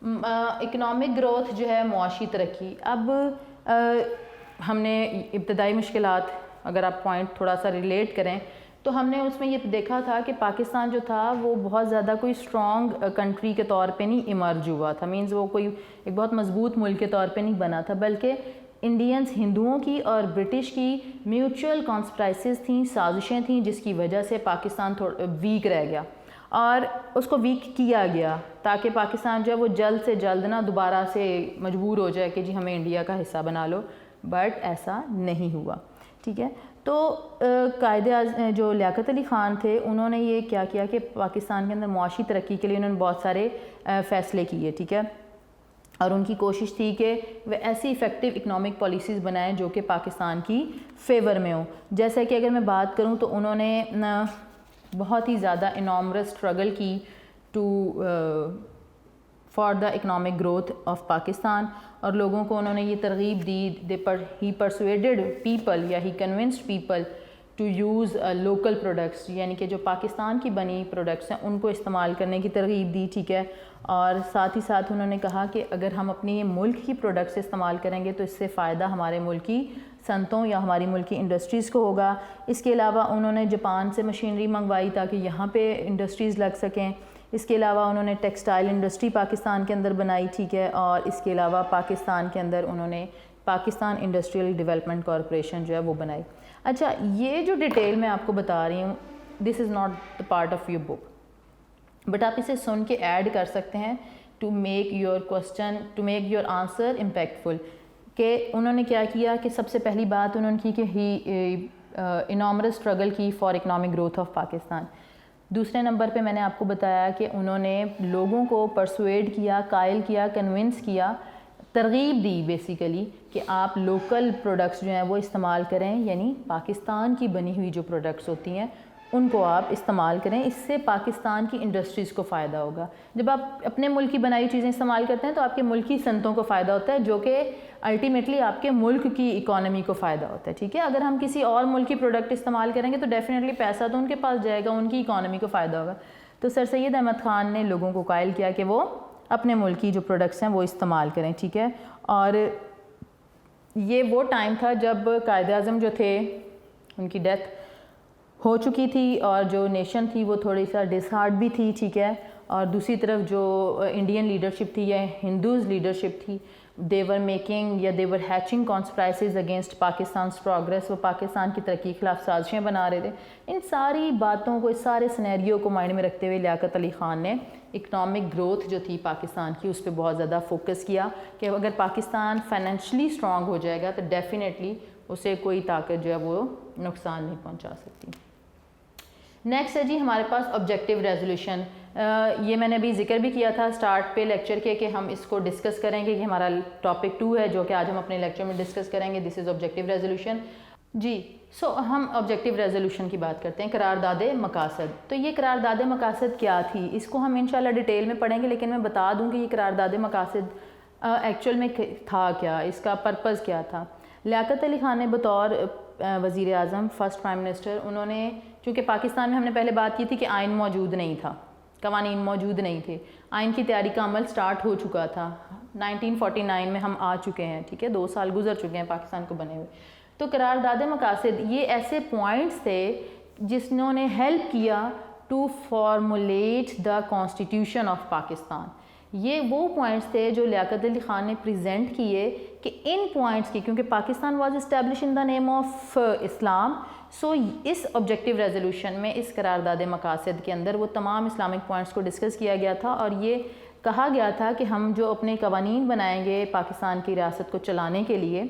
اکنامک گروتھ جو ہے معاشی ترقی. اب ہم نے ابتدائی مشکلات اگر آپ پوائنٹ تھوڑا سا ریلیٹ کریں تو ہم نے اس میں یہ دیکھا تھا کہ پاکستان جو تھا وہ بہت زیادہ کوئی اسٹرانگ کنٹری کے طور پہ نہیں ایمرج ہوا تھا، مینز وہ کوئی ایک بہت مضبوط ملک کے طور پہ نہیں بنا تھا، بلکہ انڈینز ہندوؤں کی اور برٹش کی میوچل کانسپرائسز تھیں، سازشیں تھیں، جس کی وجہ سے پاکستان ویک رہ گیا اور اس کو ویک کیا گیا تاکہ پاکستان جو ہے وہ جلد سے جلد نا دوبارہ سے مجبور ہو جائے کہ جی ہمیں انڈیا کا حصہ بنا لو، بٹ ایسا نہیں ہوا. ٹھیک ہے. تو قائد اعظم جو لیاقت علی خان تھے انہوں نے یہ کیا کیا کہ پاکستان کے اندر معاشی ترقی کے لیے انہوں نے بہت سارے فیصلے کیے. ٹھیک ہے. اور ان کی کوشش تھی کہ وہ ایسی افیکٹو اکنامک پالیسیز بنائیں جو کہ پاکستان کی فیور میں ہوں. جیسے کہ اگر میں بات کروں تو انہوں نے بہت ہی زیادہ انامرس اسٹرگل کی for the economic growth of Pakistan, اور لوگوں کو انہوں نے یہ ترغیب دی. ہی پرسویڈڈ پیپل یا he convinced people to use local products, یعنی کہ جو پاکستان کی بنی پروڈکٹس ہیں ان کو استعمال کرنے کی ترغیب دی، ٹھیک ہے. اور ساتھ ہی ساتھ انہوں نے کہا کہ اگر ہم اپنی ملک کی پروڈکٹس استعمال کریں گے تو اس سے فائدہ ہمارے ملک کی صنعتوں یا ہماری ملک کی انڈسٹریز کو ہوگا. اس کے علاوہ انہوں نے جاپان سے مشینری منگوائی تاکہ یہاں پہ انڈسٹریز لگ سکیں. اس کے علاوہ انہوں نے ٹیکسٹائل انڈسٹری پاکستان کے اندر بنائی، ٹھیک ہے. اور اس کے علاوہ پاکستان کے اندر انہوں نے پاکستان انڈسٹریل ڈیولپمنٹ کارپوریشن جو ہے وہ بنائی. اچھا، یہ جو ڈیٹیل میں آپ کو بتا رہی ہوں this is not the part of your book, but آپ اسے سن کے ایڈ کر سکتے ہیں to make your question, to make your answer impactful. کہ انہوں نے کیا کیا کہ سب سے پہلی بات انہوں نے کی کہ ہی انامرس اسٹرگل کی for economic growth of Pakistan. دوسرے نمبر پہ میں نے آپ کو بتایا کہ انہوں نے لوگوں کو پرسویڈ کیا، قائل کیا، کنونس کیا، ترغیب دی بیسیکلی کہ آپ لوکل پروڈکٹس جو ہیں وہ استعمال کریں، یعنی پاکستان کی بنی ہوئی جو پروڈکٹس ہوتی ہیں ان کو آپ استعمال کریں. اس سے پاکستان کی انڈسٹریز کو فائدہ ہوگا. جب آپ اپنے ملک کی بنائی چیزیں استعمال کرتے ہیں تو آپ کے ملک کی صنعتوں کو فائدہ ہوتا ہے، جو کہ الٹیمیٹلی آپ کے ملک کی اکانومی کو فائدہ ہوتا ہے، ٹھیک ہے. اگر ہم کسی اور ملک کی پروڈکٹ استعمال کریں گے تو ڈیفینیٹلی پیسہ تو ان کے پاس جائے گا، ان کی اکانومی کو فائدہ ہوگا. تو سر سید احمد خان نے لوگوں کو قائل کیا کہ وہ اپنے ملک کی جو پروڈکٹس ہیں وہ استعمال کریں، ٹھیک ہے. اور یہ وہ ٹائم تھا جب قائد اعظم جو تھے ان کی ڈیتھ ہو چکی تھی اور جو نیشن تھی وہ تھوڑی سا ڈس ہارٹ بھی تھی، ٹھیک ہے. اور دوسری طرف جو انڈین لیڈرشپ تھی یا ہندوز لیڈرشپ تھی، دے ور میکنگ یا دے ور ہیچنگ کانسپرائسیز اگینسٹ پاکستان's پروگریس. وہ پاکستان کی ترقی کے خلاف سازشیں بنا رہے تھے. ان ساری باتوں کو، اس سارے سینیریو کو مائنڈ میں رکھتے ہوئے لیاقت علی خان نے اکنامک گروتھ جو تھی پاکستان کی اس پہ بہت زیادہ فوکس کیا کہ اگر پاکستان فائنینشلی اسٹرانگ ہو جائے گا تو ڈیفینیٹلی اسے کوئی طاقت جو ہے وہ نقصان نہیں پہنچا سکتی. نیکسٹ ہے جی ہمارے پاس آبجیکٹیو ریزولوشن. یہ میں نے ابھی ذکر بھی کیا تھا سٹارٹ پہ لیکچر کے کہ ہم اس کو ڈسکس کریں گے کہ ہمارا ٹاپک 2 ہے جو کہ آج ہم اپنے لیکچر میں ڈسکس کریں گے. دس از آبجیکٹیو ریزولوشن. جی سو ہم آبجیکٹیو ریزولوشن کی بات کرتے ہیں. قرارداد مقاصد. تو یہ قرارداد مقاصد کیا تھی اس کو ہم انشاءاللہ ڈیٹیل میں پڑھیں گے، لیکن میں بتا دوں کہ یہ قرارداد مقاصد ایکچوئل میں تھا کیا، اس کا پرپز کیا تھا. لیاقت علی خان نے بطور وزیر اعظم، فرسٹ پرائم منسٹر، انہوں نے چونکہ پاکستان میں ہم نے پہلے بات کی تھی کہ آئین موجود نہیں تھا، قوانین موجود نہیں تھے، آئین کی تیاری کا عمل سٹارٹ ہو چکا تھا. 1949 میں ہم آ چکے ہیں، ٹھیک ہے، 2 سال گزر چکے ہیں پاکستان کو بنے ہوئے. تو قرارداد مقاصد یہ ایسے پوائنٹس تھے جنہوں نے ہیلپ کیا to formulate the constitution of Pakistan. یہ وہ پوائنٹس تھے جو لیاقت علی خان نے پریزنٹ کیے کہ ان پوائنٹس کی، کیونکہ Pakistan was establish in the name of Islam, so اس آبجیکٹیو ریزولوشن میں اس قرارداد مقاصد کے اندر وہ تمام اسلامک پوائنٹس کو ڈسکس کیا گیا تھا. اور یہ کہا گیا تھا کہ ہم جو اپنے قوانین بنائیں گے پاکستان کی ریاست کو چلانے کے لیے،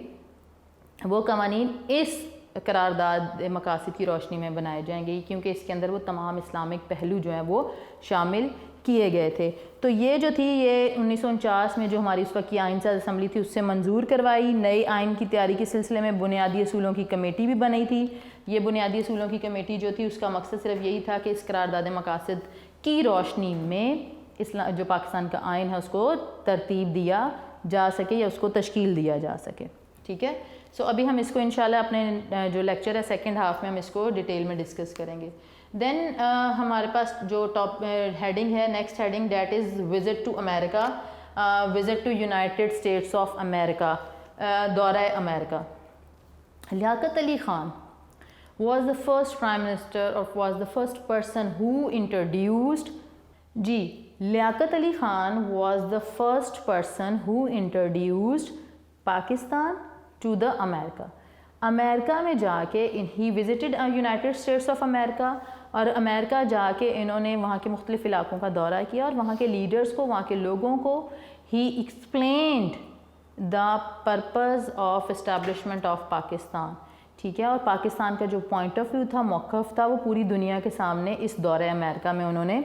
وہ قوانین اس قرارداد مقاصد کی روشنی میں بنائے جائیں گے، کیونکہ اس کے اندر وہ تمام اسلامک پہلو جو ہیں وہ شامل کیے گئے تھے. تو یہ جو تھی یہ 1949 میں جو ہماری اس وقت کی آئین ساز اسمبلی تھی اس سے منظور کروائی. نئے آئین کی تیاری کے سلسلے میں بنیادی اصولوں کی کمیٹی بھی بنی تھی. یہ بنیادی اصولوں کی کمیٹی جو تھی اس کا مقصد صرف یہی تھا کہ اس قرارداد مقاصد کی روشنی میں جو پاکستان کا آئین ہے اس کو ترتیب دیا جا سکے یا اس کو تشکیل دیا جا سکے، ٹھیک ہے. سو ابھی ہم اس کو انشاءاللہ اپنے جو لیکچر ہے سیکنڈ ہاف میں ہم اس کو ڈیٹیل میں ڈسکس کریں گے. دین ہمارے پاس جو ٹاپ ہیڈنگ ہے، next heading, that is visit to America, visit to United States of America, دورہ امریکہ. لیاقت Ali Khan was the first prime minister or was the first person who introduced G Liaquat Ali Khan was the first person who introduced Pakistan to the America. امریکہ میں جا کے he visited United States of America، اور امریکہ جا کے انہوں نے وہاں کے مختلف علاقوں کا دورہ کیا اور وہاں کے لیڈرز کو، وہاں کے لوگوں کو he explained the purpose of establishment of Pakistan, ٹھیک ہے. اور پاکستان کا جو پوائنٹ آف ویو تھا، موقف تھا، وہ پوری دنیا کے سامنے اس دورہ امریکہ میں انہوں نے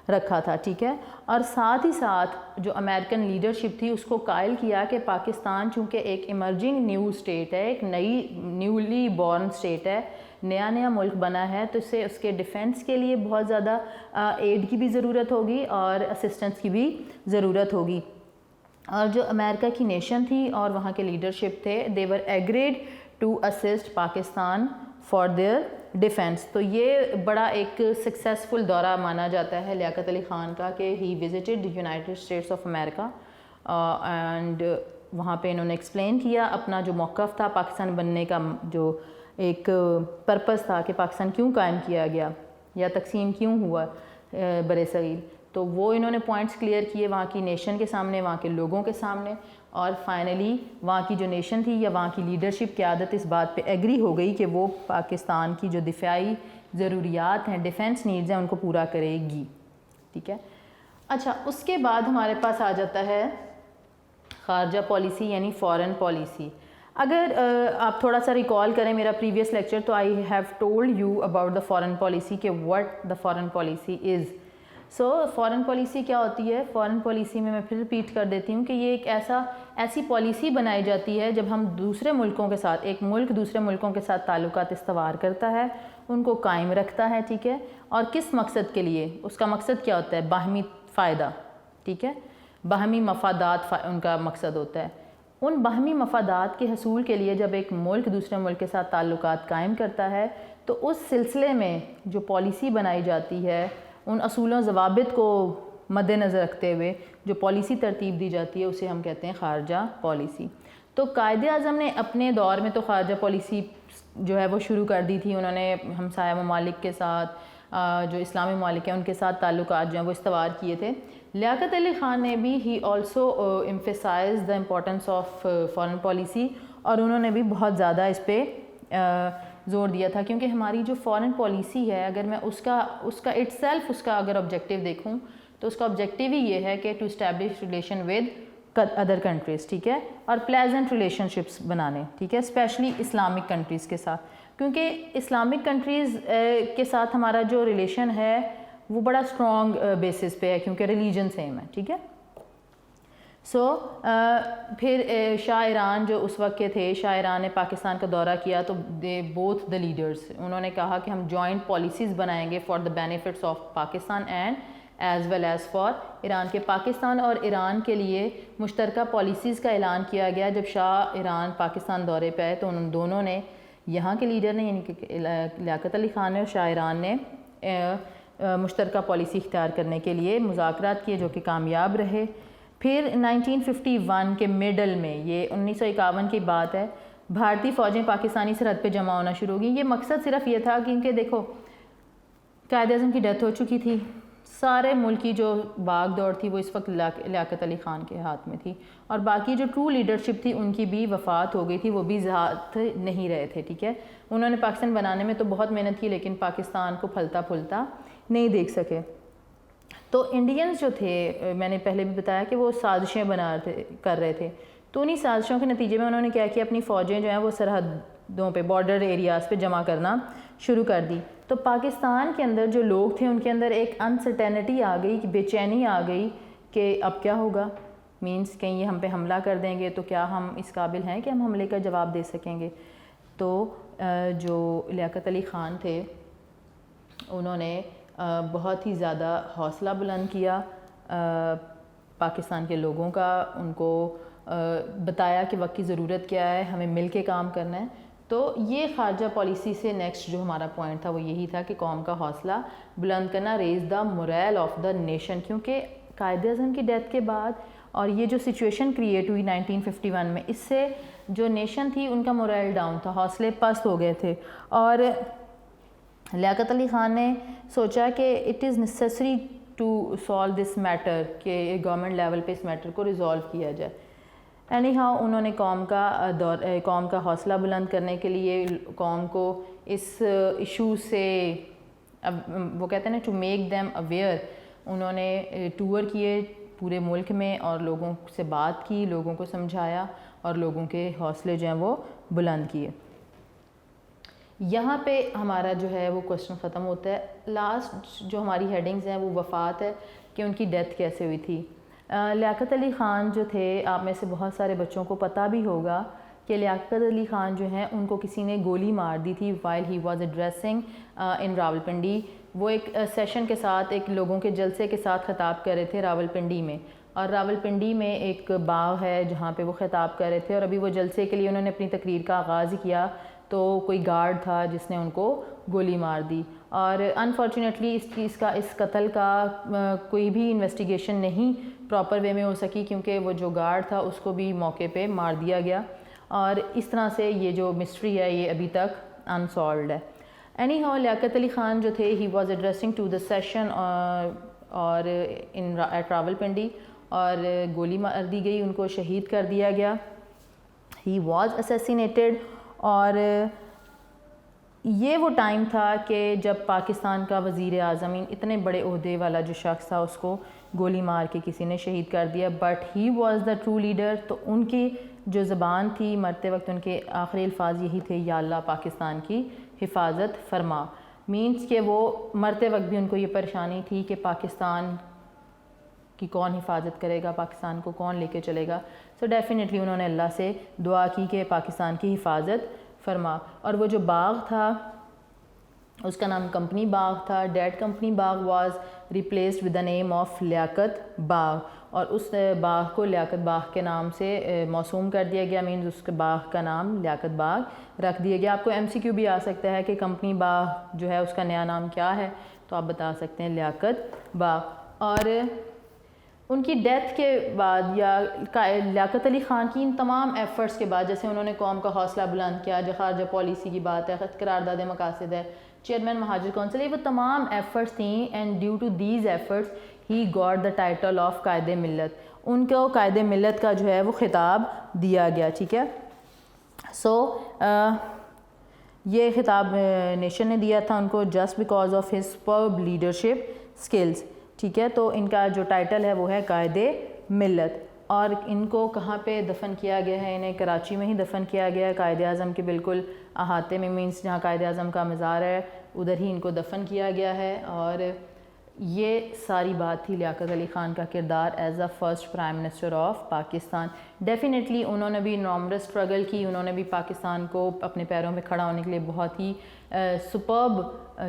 رکھا تھا، ٹھیک ہے. اور ساتھ ہی ساتھ جو امریکن لیڈرشپ تھی اس کو قائل کیا کہ پاکستان چونکہ ایک ایمرجنگ نیو اسٹیٹ ہے، ایک نئی نیولی بورن اسٹیٹ ہے، نیا ملک بنا ہے، تو اسے اس کے ڈیفنس کے لیے بہت زیادہ ایڈ کی بھی ضرورت ہوگی اور اسسٹنس کی بھی ضرورت ہوگی. اور جو امریکہ کی نیشن تھی اور وہاں کے لیڈرشپ تھے، they were agreed to assist Pakistan for their defence. تو یہ بڑا ایک سکسیزفل دورہ مانا جاتا ہے لیاقت علی خان کا کہ ہی visited United States of America and وہاں پہ انہوں نے ایکسپلین کیا اپنا جو موقف تھا پاکستان بننے کا, جو ایک پرپس تھا کہ پاکستان کیوں قائم کیا گیا یا تقسیم کیوں ہوا بر صغیر. تو وہ انہوں نے پوائنٹس کلیئر کیے وہاں کی نیشن کے سامنے, وہاں کے لوگوں کے سامنے, اور فائنلی وہاں کی جو نیشن تھی یا وہاں کی لیڈرشپ قیادت اس بات پہ ایگری ہو گئی کہ وہ پاکستان کی جو دفاعی ضروریات ہیں, ڈیفینس نیڈز ہیں, ان کو پورا کرے گی. ٹھیک ہے. اچھا, اس کے بعد ہمارے پاس آ جاتا ہے خارجہ پالیسی یعنی فارن پالیسی. اگر آپ تھوڑا سا ریکال کریں میرا پریویس لیکچر, تو I have told you about the foreign policy کہ what the foreign policy is. So foreign policy کیا ہوتی ہے؟ فارن پالیسی میں پھر ریپیٹ کر دیتی ہوں کہ یہ ایک ایسی پالیسی بنائی جاتی ہے جب ہم دوسرے ملکوں کے ساتھ, ایک ملک دوسرے ملکوں کے ساتھ تعلقات استوار کرتا ہے, ان کو قائم رکھتا ہے. ٹھیک ہے. اور کس مقصد کے لیے؟ اس کا مقصد کیا ہوتا ہے؟ باہمی فائدہ. ٹھیک ہے. باہمی مفادات ان کا مقصد ہوتا ہے. ان باہمی مفادات کے حصول کے لیے جب ایک ملک دوسرے ملک کے ساتھ تعلقات قائم کرتا ہے تو اس سلسلے میں جو پالیسی بنائی جاتی ہے, ان اصولوں ضوابط کو مد نظر رکھتے ہوئے جو پالیسی ترتیب دی جاتی ہے اسے ہم کہتے ہیں خارجہ پالیسی. تو قائد اعظم نے اپنے دور میں تو خارجہ پالیسی جو ہے وہ شروع کر دی تھی. انہوں نے ہمسایہ ممالک کے ساتھ, جو اسلامی ممالک ہیں ان کے ساتھ تعلقات جو ہیں وہ استوار کیے تھے. لیاقت علی خان نے بھی he also emphasise the importance of foreign policy, اور انہوں نے بھی بہت زیادہ اس پہ زور دیا تھا, کیونکہ ہماری جو فارن پالیسی ہے اگر میں اس کا اٹ سیلف اس کا اگر آبجیکٹیو دیکھوں تو اس کا آبجیکٹیو ہی یہ ہے کہ to establish relation with other countries. ٹھیک ہے. اور پلیزنٹ ریلیشن شپس بنانے. ٹھیک ہے. اسپیشلی اسلامک کنٹریز کے ساتھ, کیونکہ اسلامک کنٹریز کے ساتھ ہمارا جو ریلیشن ہے وہ بڑا اسٹرانگ بیسس پہ ہے کیونکہ ریلیجن سیم ہے. ٹھیک ہے. سو پھر شاہ ایران جو اس وقت کے تھے, شاہ ایران نے پاکستان کا دورہ کیا تو دے بوتھ دا لیڈرز, انہوں نے کہا کہ ہم جوائنٹ پالیسیز بنائیں گے for the benefits of Pakistan and as well as for Iran. کے پاکستان اور ایران کے لیے مشترکہ پالیسیز کا اعلان کیا گیا جب شاہ ایران پاکستان دورے پہ آئے. تو ان دونوں نے, یہاں کے لیڈر نے یعنی کہ لیاقت علی خان نے اور شاہ ایران نے مشترکہ پالیسی اختیار کرنے کے لیے مذاکرات کیے جو کہ کامیاب رہے. پھر 1951 کے مڈل میں, یہ 1951 کی بات ہے, بھارتی فوجیں پاکستانی سرحد پہ جمع ہونا شروع ہو گئیں. یہ مقصد صرف یہ تھا کیونکہ دیکھو قائد اعظم کی ڈیتھ ہو چکی تھی, سارے ملک کی جو باغ دوڑ تھی وہ اس وقت لیاقت علی خان کے ہاتھ میں تھی, اور باقی جو ٹرو لیڈرشپ تھی ان کی بھی وفات ہو گئی تھی, وہ بھی ذات نہیں رہے تھے. ٹھیک ہے. انہوں نے پاکستان بنانے میں تو بہت محنت کی لیکن پاکستان کو پھلتا پھولتا نہیں دیکھ سکے. تو انڈینز جو تھے, میں نے پہلے بھی بتایا کہ وہ سازشیں کر رہے تھے, تو انہی سازشوں کے نتیجے میں انہوں نے کیا کیا, اپنی فوجیں جو ہیں وہ سرحدوں پہ, بارڈر ایریاز پہ جمع کرنا شروع کر دی. تو پاکستان کے اندر جو لوگ تھے ان کے اندر ایک انسرٹینٹی آ گئی, بے چینی آ گئی کہ اب کیا ہوگا, مینس کہیں یہ ہم پہ حملہ کر دیں گے تو کیا ہم اس قابل ہیں کہ ہم حملے کا جواب دے سکیں گے. تو جو لیاقت علی خان تھے انہوں نے بہت ہی زیادہ حوصلہ بلند کیا پاکستان کے لوگوں کا, ان کو بتایا کہ وقت کی ضرورت کیا ہے, ہمیں مل کے کام کرنا ہے. تو یہ خارجہ پالیسی سے نیکسٹ جو ہمارا پوائنٹ تھا وہ یہی تھا کہ قوم کا حوصلہ بلند کرنا, raise the morale of the nation. کیونکہ قائد اعظم کی ڈیتھ کے بعد اور یہ جو سچویشن کریٹ ہوئی 1951 میں, اس سے جو نیشن تھی ان کا موریل ڈاؤن تھا, حوصلے پست ہو گئے تھے. اور لیاقت علی خان نے سوچا کہ it is necessary to solve this matter, کہ گورنمنٹ لیول پہ اس میٹر کو ریزالو کیا جائے. اینی ہاؤ انہوں نے قوم کا حوصلہ بلند کرنے کے لیے قوم کو اس ایشو سے, وہ کہتے ہیں نا ٹو میک دیم اویئر, انہوں نے ٹور کیے پورے ملک میں اور لوگوں سے بات کی, لوگوں کو سمجھایا اور لوگوں کے حوصلے جو ہیں وہ بلند کیے. یہاں پہ ہمارا جو ہے وہ کوشچن ختم ہوتا ہے. لاسٹ جو ہماری ہیڈنگز ہیں وہ وفات ہے کہ ان کی ڈیتھ کیسے ہوئی تھی. لیاقت علی خان جو تھے, آپ میں سے بہت سارے بچوں کو پتہ بھی ہوگا کہ لیاقت علی خان جو ہیں ان کو کسی نے گولی مار دی تھی while he was addressing in Rawalpindi. وہ ایک سیشن کے ساتھ, ایک لوگوں کے جلسے کے ساتھ خطاب کر رہے تھے راولپنڈی میں, اور راولپنڈی میں ایک باغ ہے جہاں پہ وہ خطاب کر رہے تھے, اور ابھی وہ جلسے کے لیے انہوں نے اپنی تقریر کا آغاز کیا تو کوئی گارڈ تھا جس نے ان کو گولی مار دی. اور انفارچونیٹلی اس قتل کا کوئی بھی انویسٹیگیشن نہیں پراپر وے میں ہو سکی کیونکہ وہ جو گارڈ تھا اس کو بھی موقع پہ مار دیا گیا, اور اس طرح سے یہ جو مسٹری ہے یہ ابھی تک انسالوڈ ہے. اینی ہاؤ لیاقت علی خان جو تھے he was addressing to the session اور ایٹ راولپنڈی, اور گولی مار دی گئی, ان کو شہید کر دیا گیا. He was assassinated. اور یہ وہ ٹائم تھا کہ جب پاکستان کا وزیر اعظم اتنے بڑے عہدے والا جو شخص تھا اس کو گولی مار کے کسی نے شہید کر دیا, but he was the true leader. تو ان کی جو زبان تھی مرتے وقت ان کے آخری الفاظ یہی تھے, یا اللہ پاکستان کی حفاظت فرما. مینس کہ وہ مرتے وقت بھی ان کو یہ پریشانی تھی کہ پاکستان کی کون حفاظت کرے گا, پاکستان کو کون لے کے چلے گا. سو ڈیفینیٹلی انہوں نے اللہ سے دعا کی کہ پاکستان کی حفاظت فرما. اور وہ جو باغ تھا اس کا نام کمپنی باغ تھا. That Company Bagh was replaced with the name of Liaquat Bagh, اور اس باغ کو لیاقت باغ کے نام سے موسوم کر دیا گیا. مینز اس کے باغ کا نام لیاقت باغ رکھ دیا گیا. آپ کو MCQ بھی آ سکتا ہے کہ کمپنی باغ جو ہے اس کا نیا نام کیا ہے, تو آپ بتا سکتے ہیں لیاقت باغ. اور ان کی ڈیتھ کے بعد یا لیاقت علی خان کی ان تمام ایفرٹس کے بعد, جیسے انہوں نے قوم کا حوصلہ بلند کیا, جو خارجہ پالیسی کی بات ہے, قرارداد مقاصد ہے, چیئرمین مہاجر کونسل, یہ وہ تمام ایفرٹس تھیں. And due to these efforts he got the title of Quaid Millat. ان کو قائد ملت کا جو ہے وہ خطاب دیا گیا. ٹھیک ہے, سو یہ خطاب نیشن نے دیا تھا ان کو just because of his superb leadership skills. ٹھیک ہے, تو ان کا جو ٹائٹل ہے وہ ہے قائد ملت. اور ان کو کہاں پہ دفن کیا گیا ہے؟ انہیں کراچی میں ہی دفن کیا گیا ہے, قائد اعظم کے بالکل احاطے میں. مینس جہاں قائد اعظم کا مزار ہے ادھر ہی ان کو دفن کیا گیا ہے. اور یہ ساری بات تھی لیاقت علی خان کا کردار as a first prime minister of Pakistan. Definitely انہوں نے بھی نامرس اسٹرگل کی, انہوں نے بھی پاکستان کو اپنے پیروں پہ کھڑا ہونے کے لیے بہت ہی سپرب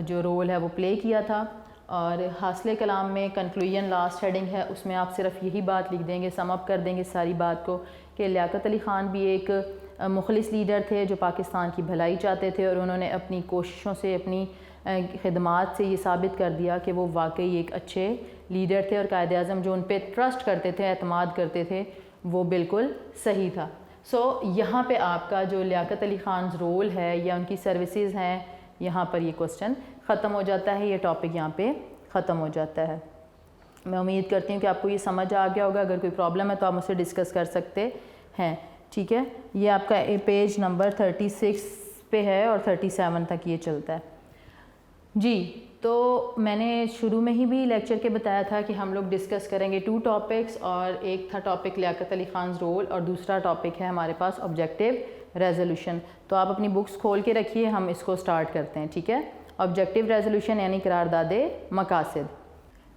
جو رول ہے وہ پلے کیا تھا. اور حاصل کلام میں کنکلوژن لاسٹ ہیڈنگ ہے, اس میں آپ صرف یہی بات لکھ دیں گے, سم اپ کر دیں گے ساری بات کو, کہ لیاقت علی خان بھی ایک مخلص لیڈر تھے جو پاکستان کی بھلائی چاہتے تھے, اور انہوں نے اپنی کوششوں سے اپنی خدمات سے یہ ثابت کر دیا کہ وہ واقعی ایک اچھے لیڈر تھے. اور قائد اعظم جو ان پہ ٹرسٹ کرتے تھے, اعتماد کرتے تھے, وہ بالکل صحیح تھا. سو یہاں پہ آپ کا جو لیاقت علی خان رول ہے یا ان کی سروسز ہیں, یہاں پر یہ کوسچن ختم ہو جاتا ہے, یہ ٹاپک یہاں پہ ختم ہو جاتا ہے. میں امید کرتی ہوں کہ آپ کو یہ سمجھ آ گیا ہوگا. اگر کوئی پرابلم ہے تو آپ مجھ سے ڈسکس کر سکتے ہیں. ٹھیک ہے, یہ آپ کا پیج نمبر 36 پہ ہے اور 37 تک یہ چلتا ہے. جی, تو میں نے شروع میں ہی بھی لیکچر کے بتایا تھا کہ ہم لوگ ڈسکس کریں گے 2 ٹاپکس, اور ایک تھا ٹاپک لیاقت علی خان رول, اور دوسرا ٹاپک ہے ہمارے پاس آبجیکٹیو ریزولوشن. تو آپ اپنی بکس کھول کے رکھیے, ہم اس کو سٹارٹ کرتے ہیں. ٹھیک ہے, آبجیکٹیو ریزولوشن یعنی قرارداد مقاصد.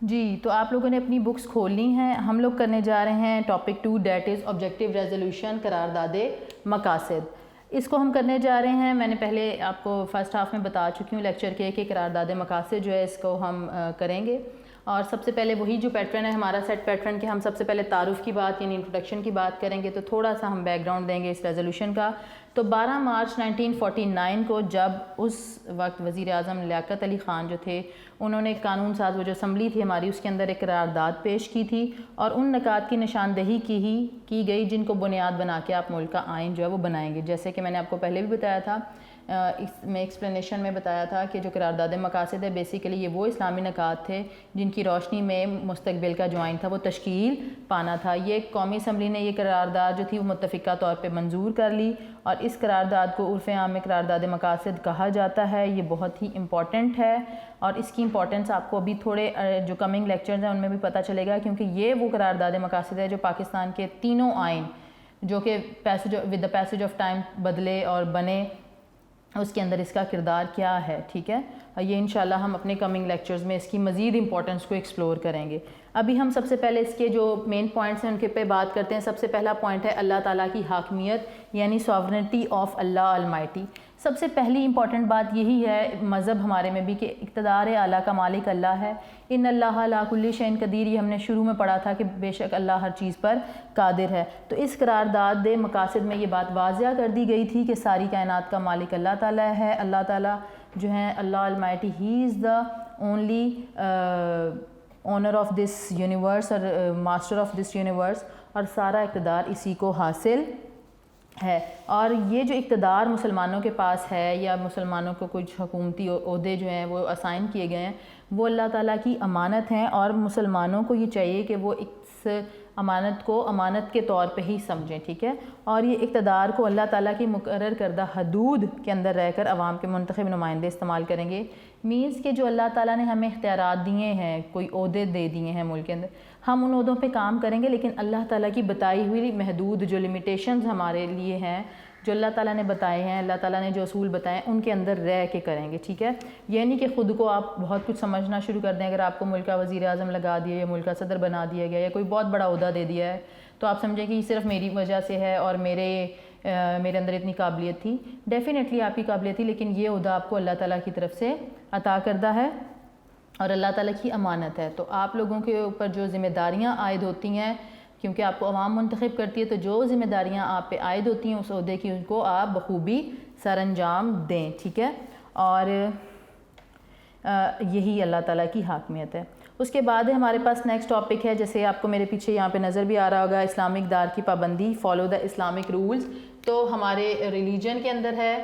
جی, تو آپ لوگوں نے اپنی بکس کھولنی ہیں. ہم لوگ کرنے جا رہے ہیں topic 2, that is objective resolution, قرارداد مقاصد. اس کو ہم کرنے جا رہے ہیں. میں نے پہلے آپ کو فرسٹ ہاف میں بتا چکی ہوں لیکچر کے کہ قرارداد مقاصد جو ہے اس کو ہم کریں گے. اور سب سے پہلے وہی جو پیٹرن ہے ہمارا سیٹ پیٹرن کے, ہم سب سے پہلے تعارف کی بات یعنی انٹروڈکشن کی بات کریں گے. تو تھوڑا سا ہم بیک گراؤنڈ دیں گے اس ریزولوشن کا. تو 12 مارچ 1949 کو جب اس وقت وزیر اعظم لیاقت علی خان جو تھے, انہوں نے قانون ساز وہ جو اسمبلی تھی ہماری اس کے اندر ایک قرارداد پیش کی تھی, اور ان نکات کی نشاندہی کی گئی جن کو بنیاد بنا کے آپ ملک کا آئین جو ہے وہ بنائیں گے. جیسے کہ میں نے آپ کو پہلے بھی بتایا تھا, اس میں ایکسپلینیشن میں بتایا تھا کہ جو قرارداد مقاصد ہے بیسیکلی یہ وہ اسلامی نکات تھے جن کی روشنی میں مستقبل کا جو آئین تھا وہ تشکیل پانا تھا. یہ قومی اسمبلی نے یہ قرارداد جو تھی وہ متفقہ طور پہ منظور کر لی, اور اس قرارداد کو عرف عام میں قرارداد مقاصد کہا جاتا ہے. یہ بہت ہی امپورٹنٹ ہے, اور اس کی امپورٹنس آپ کو ابھی تھوڑے جو کمنگ لیکچرز ہیں ان میں بھی پتہ چلے گا, کیونکہ یہ وہ قرارداد مقاصد ہے جو پاکستان کے تینوں آئین جو کہ with the passage of time بدلے اور بنے, اس کے اندر اس کا کردار کیا ہے. ٹھیک ہے, یہ انشاءاللہ ہم اپنے کمنگ لیکچرز میں اس کی مزید امپورٹنس کو ایکسپلور کریں گے. ابھی ہم سب سے پہلے اس کے جو مین پوائنٹس ہیں ان کے پہ بات کرتے ہیں. سب سے پہلا پوائنٹ ہے اللہ تعالیٰ کی حاکمیت یعنی ساورنٹی آف اللہ المائٹی. سب سے پہلی امپورٹنٹ بات یہی ہے مذہب ہمارے میں بھی کہ اقتدار اعلیٰ کا مالک اللہ ہے. ان اللہ علی کل شیء قدیر، یہ ہم نے شروع میں پڑھا تھا کہ بے شک اللہ ہر چیز پر قادر ہے. تو اس قرارداد مقاصد میں یہ بات واضح کر دی گئی تھی کہ ساری کائنات کا مالک اللہ تعالیٰ ہے. اللہ تعالیٰ جو ہیں Allah almighty, he is the only owner of this universe اور ماسٹر آف دس یونیورس، اور سارا اقتدار اسی کو حاصل ہے. اور یہ جو اقتدار مسلمانوں کے پاس ہے یا مسلمانوں کو کچھ حکومتی عہدے جو ہیں وہ اسائن کیے گئے ہیں، وہ اللہ تعالیٰ کی امانت ہیں، اور مسلمانوں کو یہ چاہیے کہ وہ اس امانت کو امانت کے طور پہ ہی سمجھیں. ٹھیک ہے، اور یہ اقتدار کو اللہ تعالیٰ کی مقرر کردہ حدود کے اندر رہ کر عوام کے منتخب نمائندے استعمال کریں گے. مینس کہ جو اللہ تعالیٰ نے ہمیں اختیارات دیے ہیں، کوئی عہدے دے دیے ہیں ملک کے اندر، ہم ان عہدوں پہ کام کریں گے، لیکن اللہ تعالیٰ کی بتائی ہوئی محدود جو لمیٹیشنز ہمارے لیے ہیں، جو اللہ تعالیٰ نے بتائے ہیں، اللہ تعالیٰ نے جو اصول بتائے ہیں، ان کے اندر رہ کے کریں گے. ٹھیک ہے، یہ نہیں کہ خود کو آپ بہت کچھ سمجھنا شروع کر دیں. اگر آپ کو ملک کا وزیر اعظم لگا دیا یا ملک کا صدر بنا دیا گیا یا کوئی بہت بڑا عہدہ دے دیا ہے، تو آپ سمجھیں کہ یہ صرف میری وجہ سے ہے اور میرے اندر اتنی قابلیت تھی. ڈیفینیٹلی آپ کی قابلیت تھی، لیکن یہ عہدہ آپ کو اللہ تعالیٰ کی طرف سے عطا کردہ ہے اور اللہ تعالیٰ کی امانت ہے. تو آپ لوگوں کے اوپر جو ذمہ داریاں عائد ہوتی ہیں، کیونکہ آپ کو عوام منتخب کرتی ہے، تو جو ذمہ داریاں آپ پہ عائد ہوتی ہیں اس عہدے کی، ان کو آپ بخوبی سر انجام دیں. ٹھیک ہے، اور یہی اللہ تعالیٰ کی حاکمیت ہے. اس کے بعد ہمارے پاس نیکسٹ ٹاپک ہے، جیسے آپ کو میرے پیچھے یہاں پہ نظر بھی آ رہا ہوگا، اسلامک اقدار کی پابندی، فالو دا اسلامک رولز. تو ہمارے ریلیجن کے اندر ہے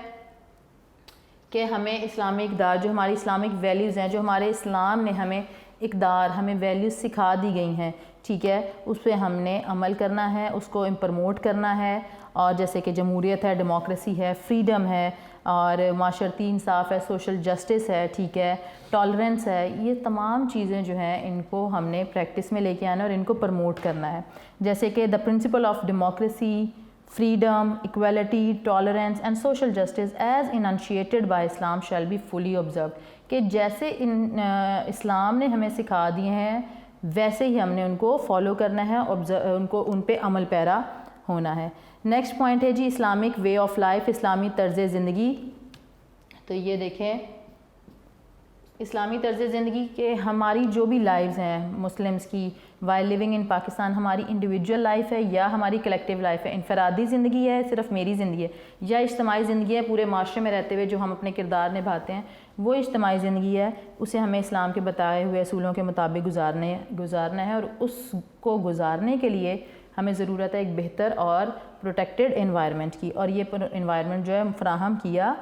کہ ہمیں اسلامی اقدار، جو ہماری اسلامک ویلیوز ہیں، جو ہمارے اسلام نے ہمیں اقدار، ہمیں ویلیوز سکھا دی گئی ہیں، ٹھیک ہے، اس پہ ہم نے عمل کرنا ہے، اس کو پروموٹ کرنا ہے. اور جیسے کہ جمہوریت ہے، ڈیموکریسی ہے، فریڈم ہے، اور معاشرتی انصاف ہے، سوشل جسٹس ہے، ٹھیک ہے، ٹالرنس ہے، یہ تمام چیزیں جو ہیں ان کو ہم نے پریکٹس میں لے کے آنا اور ان کو پروموٹ کرنا ہے. جیسے کہ the principle of democracy, freedom, equality, tolerance and social justice as enunciated by Islam shall be fully observed. کہ جیسے اسلام نے ہمیں سکھا دیے ہیں ویسے ہی ہم نے ان کو فالو کرنا ہے، ان پہ عمل پیرا ہونا ہے. نیکسٹ پوائنٹ ہے جی اسلامک وے آف لائف، اسلامی طرز زندگی. تو یہ دیکھیں اسلامی طرز زندگی کے ہماری جو بھی لائفز ہیں مسلمز کی وائل لیونگ ان پاکستان، ہماری انڈیویجول لائف ہے یا ہماری کلیکٹیو لائف ہے، انفرادی زندگی ہے صرف میری زندگی ہے، یا اجتماعی زندگی ہے پورے معاشرے میں رہتے ہوئے جو ہم اپنے کردار نبھاتے ہیں، وہ اجتماعی زندگی ہے، اسے ہمیں اسلام کے بتائے ہوئے اصولوں کے مطابق گزارنا ہے. اور اس کو گزارنے کے لیے ہمیں ضرورت ہے ایک بہتر اور پروٹیکٹڈ انوائرمنٹ کی، اور یہ انوائرمنٹ جو ہے فراہم کیا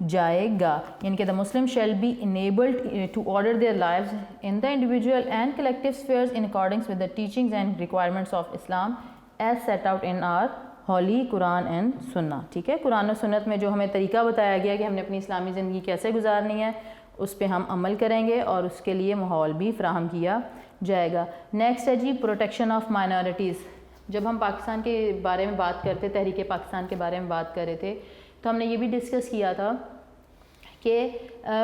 جائے گا. یعنی کہ the Muslim shall be enabled to order their lives in the individual and collective spheres in accordance with the teachings and requirements of Islam as set out in our holy Quran and Sunnah. ٹھیک ہے، قرآن و سنت میں جو ہمیں طریقہ بتایا گیا کہ ہم نے اپنی اسلامی زندگی کیسے گزارنی ہے، اس پہ ہم عمل کریں گے اور اس کے لیے ماحول بھی فراہم کیا جائے گا. نیکسٹ ہے جی پروٹیکشن آف مائنورٹیز. جب ہم پاکستان کے بارے میں بات کرتے، تحریک پاکستان کے بارے میں بات کر رہے تھے، تو ہم نے یہ بھی ڈسکس کیا تھا کہ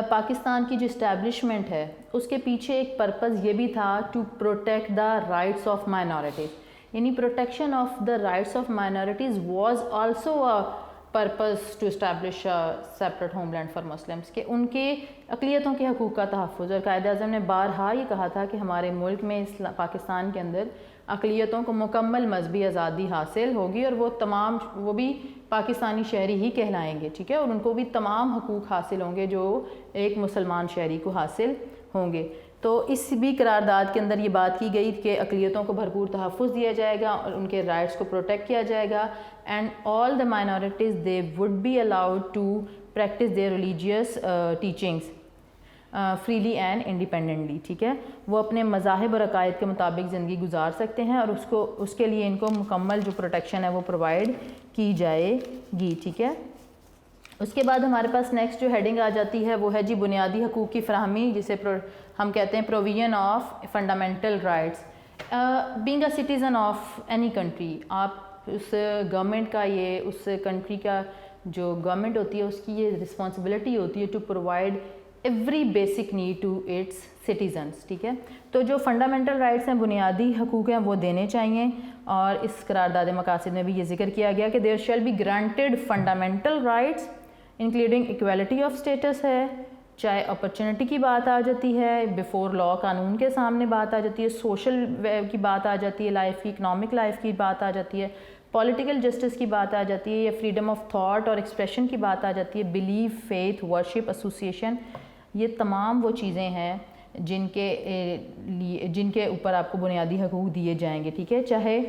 پاکستان کی جو اسٹیبلشمنٹ ہے اس کے پیچھے ایک پرپز یہ بھی تھا to protect the rights of minorities. یعنی protection of the rights of minorities was also a purpose to establish separate homeland for Muslims, کہ ان کے اقلیتوں کے حقوق کا تحفظ. اور قائد اعظم نے بارہا یہ کہا تھا کہ ہمارے ملک میں پاکستان کے اندر اقلیتوں کو مکمل مذہبی آزادی حاصل ہوگی اور وہ بھی پاکستانی شہری ہی کہلائیں گے. ٹھیک ہے، اور ان کو بھی تمام حقوق حاصل ہوں گے جو ایک مسلمان شہری کو حاصل ہوں گے. تو اس بھی قرارداد کے اندر یہ بات کی گئی کہ اقلیتوں کو بھرپور تحفظ دیا جائے گا اور ان کے رائٹس کو پروٹیکٹ کیا جائے گا. And all the minorities they would be allowed to practice their religious teachings freely and independently. ٹھیک ہے، وہ اپنے مذاہب اور عقائد کے مطابق زندگی گزار سکتے ہیں اور اس کے لیے ان کو مکمل جو پروٹیکشن ہے وہ پرووائڈ کی جائے گی. ٹھیک ہے، اس کے بعد ہمارے پاس نیکسٹ جو ہیڈنگ آ جاتی ہے وہ ہے جی بنیادی حقوق کی فراہمی، جسے ہم کہتے ہیں provision of fundamental rights. Being a citizen of any country, آپ اس گورنمنٹ کا اس کنٹری کا جو گورنمنٹ ہوتی ہے اس کی یہ رسپانسبلٹی ہوتی ہے to provide every basic need to its citizens. ٹھیک ہے، تو جو فنڈامنٹل رائٹس ہیں، بنیادی حقوق ہیں، وہ دینے چاہیے. اور اس قرارداد مقاصد میں بھی یہ ذکر کیا گیا کہ there shall be granted fundamental rights including equality of status ہے, چاہے اپرچونٹی کی بات آ جاتی ہے, بیفور لا قانون کے سامنے بات آ جاتی ہے, سوشل کی بات آ جاتی ہے, لائف کی اکنامک لائف کی بات آ جاتی ہے, پولیٹیکل جسٹس کی بات آ جاتی ہے, یا فریڈم آف تھاٹ اور ایکسپریشن کی بات آ جاتی ہے, بلیف, فیتھ, ورشپ, ایسوسیشن, یہ تمام وہ چیزیں ہیں جن کے اوپر آپ کو بنیادی حقوق دیے جائیں گے. ٹھیک ہے, چاہے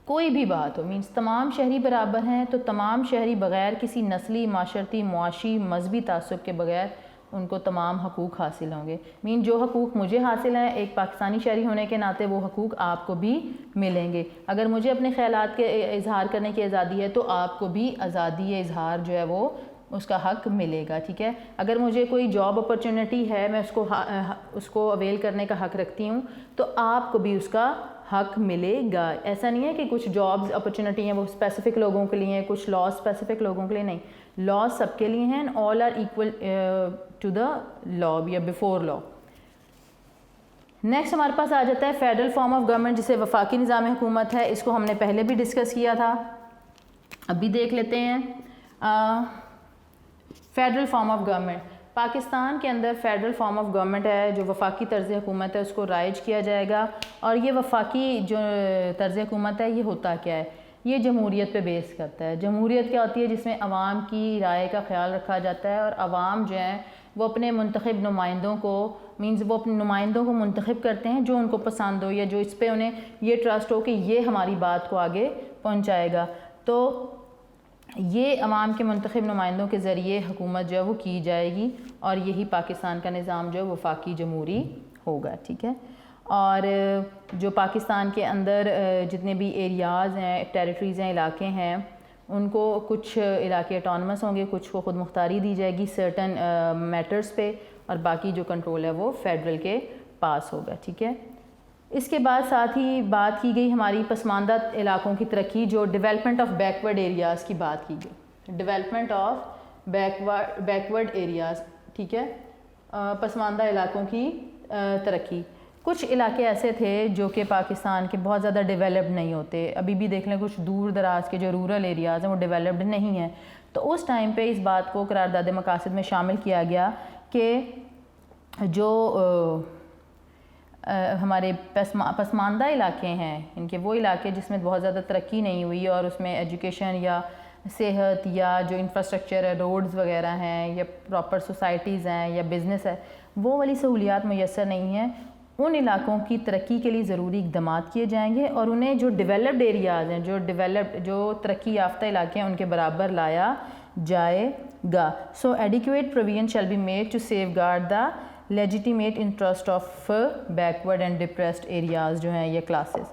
کوئی بھی بات ہو, مینس تمام شہری برابر ہیں, تو تمام شہری بغیر کسی نسلی, معاشرتی, معاشی, مذہبی تعصب کے بغیر ان کو تمام حقوق حاصل ہوں گے. جو حقوق مجھے حاصل ہیں ایک پاکستانی شہری ہونے کے ناطے, وہ حقوق آپ کو بھی ملیں گے. اگر مجھے اپنے خیالات کے اظہار کرنے کی آزادی ہے تو آپ کو بھی آزادی اظہار جو ہے وہ اس کا حق ملے گا. ٹھیک ہے, اگر مجھے کوئی جاب اپرچونٹی ہے, میں اس کو اویل کرنے کا حق رکھتی ہوں, تو آپ کو بھی اس کا حق ملے گا. ایسا نہیں ہے کہ کچھ جابز اپرچونٹی ہیں وہ اسپیسیفک لوگوں کے لیے ہیں, کچھ لا اسپیسیفک لوگوں کے لیے نہیں. لا سب کے لیے ہیں, آل آر ایکول ٹو دا لا یا بیفور لا. نیکسٹ ہمارے پاس آ جاتا ہے فیڈرل فارم آف گورنمنٹ, جسے وفاقی نظام حکومت ہے. اس کو ہم نے پہلے بھی ڈسکس کیا تھا, ابھی دیکھ لیتے ہیں. Federal form of government, Pakistan کے اندر فیڈرل فارم آف گورنمنٹ ہے جو وفاقی طرز حکومت ہے, اس کو رائج کیا جائے گا. اور یہ وفاقی جو طرز حکومت ہے یہ ہوتا کیا ہے, یہ جمہوریت پہ بیس کرتا ہے. جمہوریت کیا ہوتی ہے, جس میں عوام کی رائے کا خیال رکھا جاتا ہے, اور عوام جو ہیں وہ اپنے منتخب نمائندوں کو, وہ اپنے نمائندوں کو منتخب کرتے ہیں جو ان کو پسند ہو, یا جو اس پہ انہیں یہ ٹرسٹ ہو کہ یہ ہماری بات کو آگے پہنچائے گا. تو یہ عوام کے منتخب نمائندوں کے ذریعے حکومت جو ہے وہ کی جائے گی, اور یہی پاکستان کا نظام جو ہے وفاقی جمہوری ہوگا. ٹھیک ہے, اور جو پاکستان کے اندر جتنے بھی ایریاز ہیں, ٹیریٹریز ہیں, علاقے ہیں, ان کو کچھ علاقے اٹانومس ہوں گے, کچھ کو خود مختاری دی جائے گی سرٹن میٹرز پہ, اور باقی جو کنٹرول ہے وہ فیڈرل کے پاس ہوگا. ٹھیک ہے, اس کے بعد ساتھ ہی بات کی گئی ہماری پسماندہ علاقوں کی ترقی, جو ڈیولپمنٹ آف بیکورڈ ایریاز کی بات کی گئی, ڈیولپمنٹ آف بیکورڈ ایریاز. ٹھیک ہے, پسماندہ علاقوں کی ترقی. کچھ علاقے ایسے تھے جو کہ پاکستان کے بہت زیادہ ڈیولپڈ نہیں ہوتے, ابھی بھی دیکھ لیں کچھ دور دراز کے جو رورل ایریاز ہیں وہ ڈیولپڈ نہیں ہیں. تو اس ٹائم پہ اس بات کو قرارداد مقاصد میں شامل کیا گیا کہ جو ہمارے پسماندہ علاقے ہیں, ان کے وہ علاقے جس میں بہت زیادہ ترقی نہیں ہوئی, اور اس میں ایجوکیشن یا صحت یا جو انفراسٹرکچر ہے, روڈز وغیرہ ہیں, یا پراپر سوسائٹیز ہیں, یا بزنس ہے, وہ والی سہولیات میسر نہیں ہیں, ان علاقوں کی ترقی کے لیے ضروری اقدامات کیے جائیں گے, اور انہیں جو ڈیولپڈ ایریاز ہیں, جو ترقی یافتہ علاقے ہیں, ان کے برابر لایا جائے گا. So adequate provision shall be made to safeguard the legitimate interest of backward and depressed areas جو ہیں یہ کلاسز.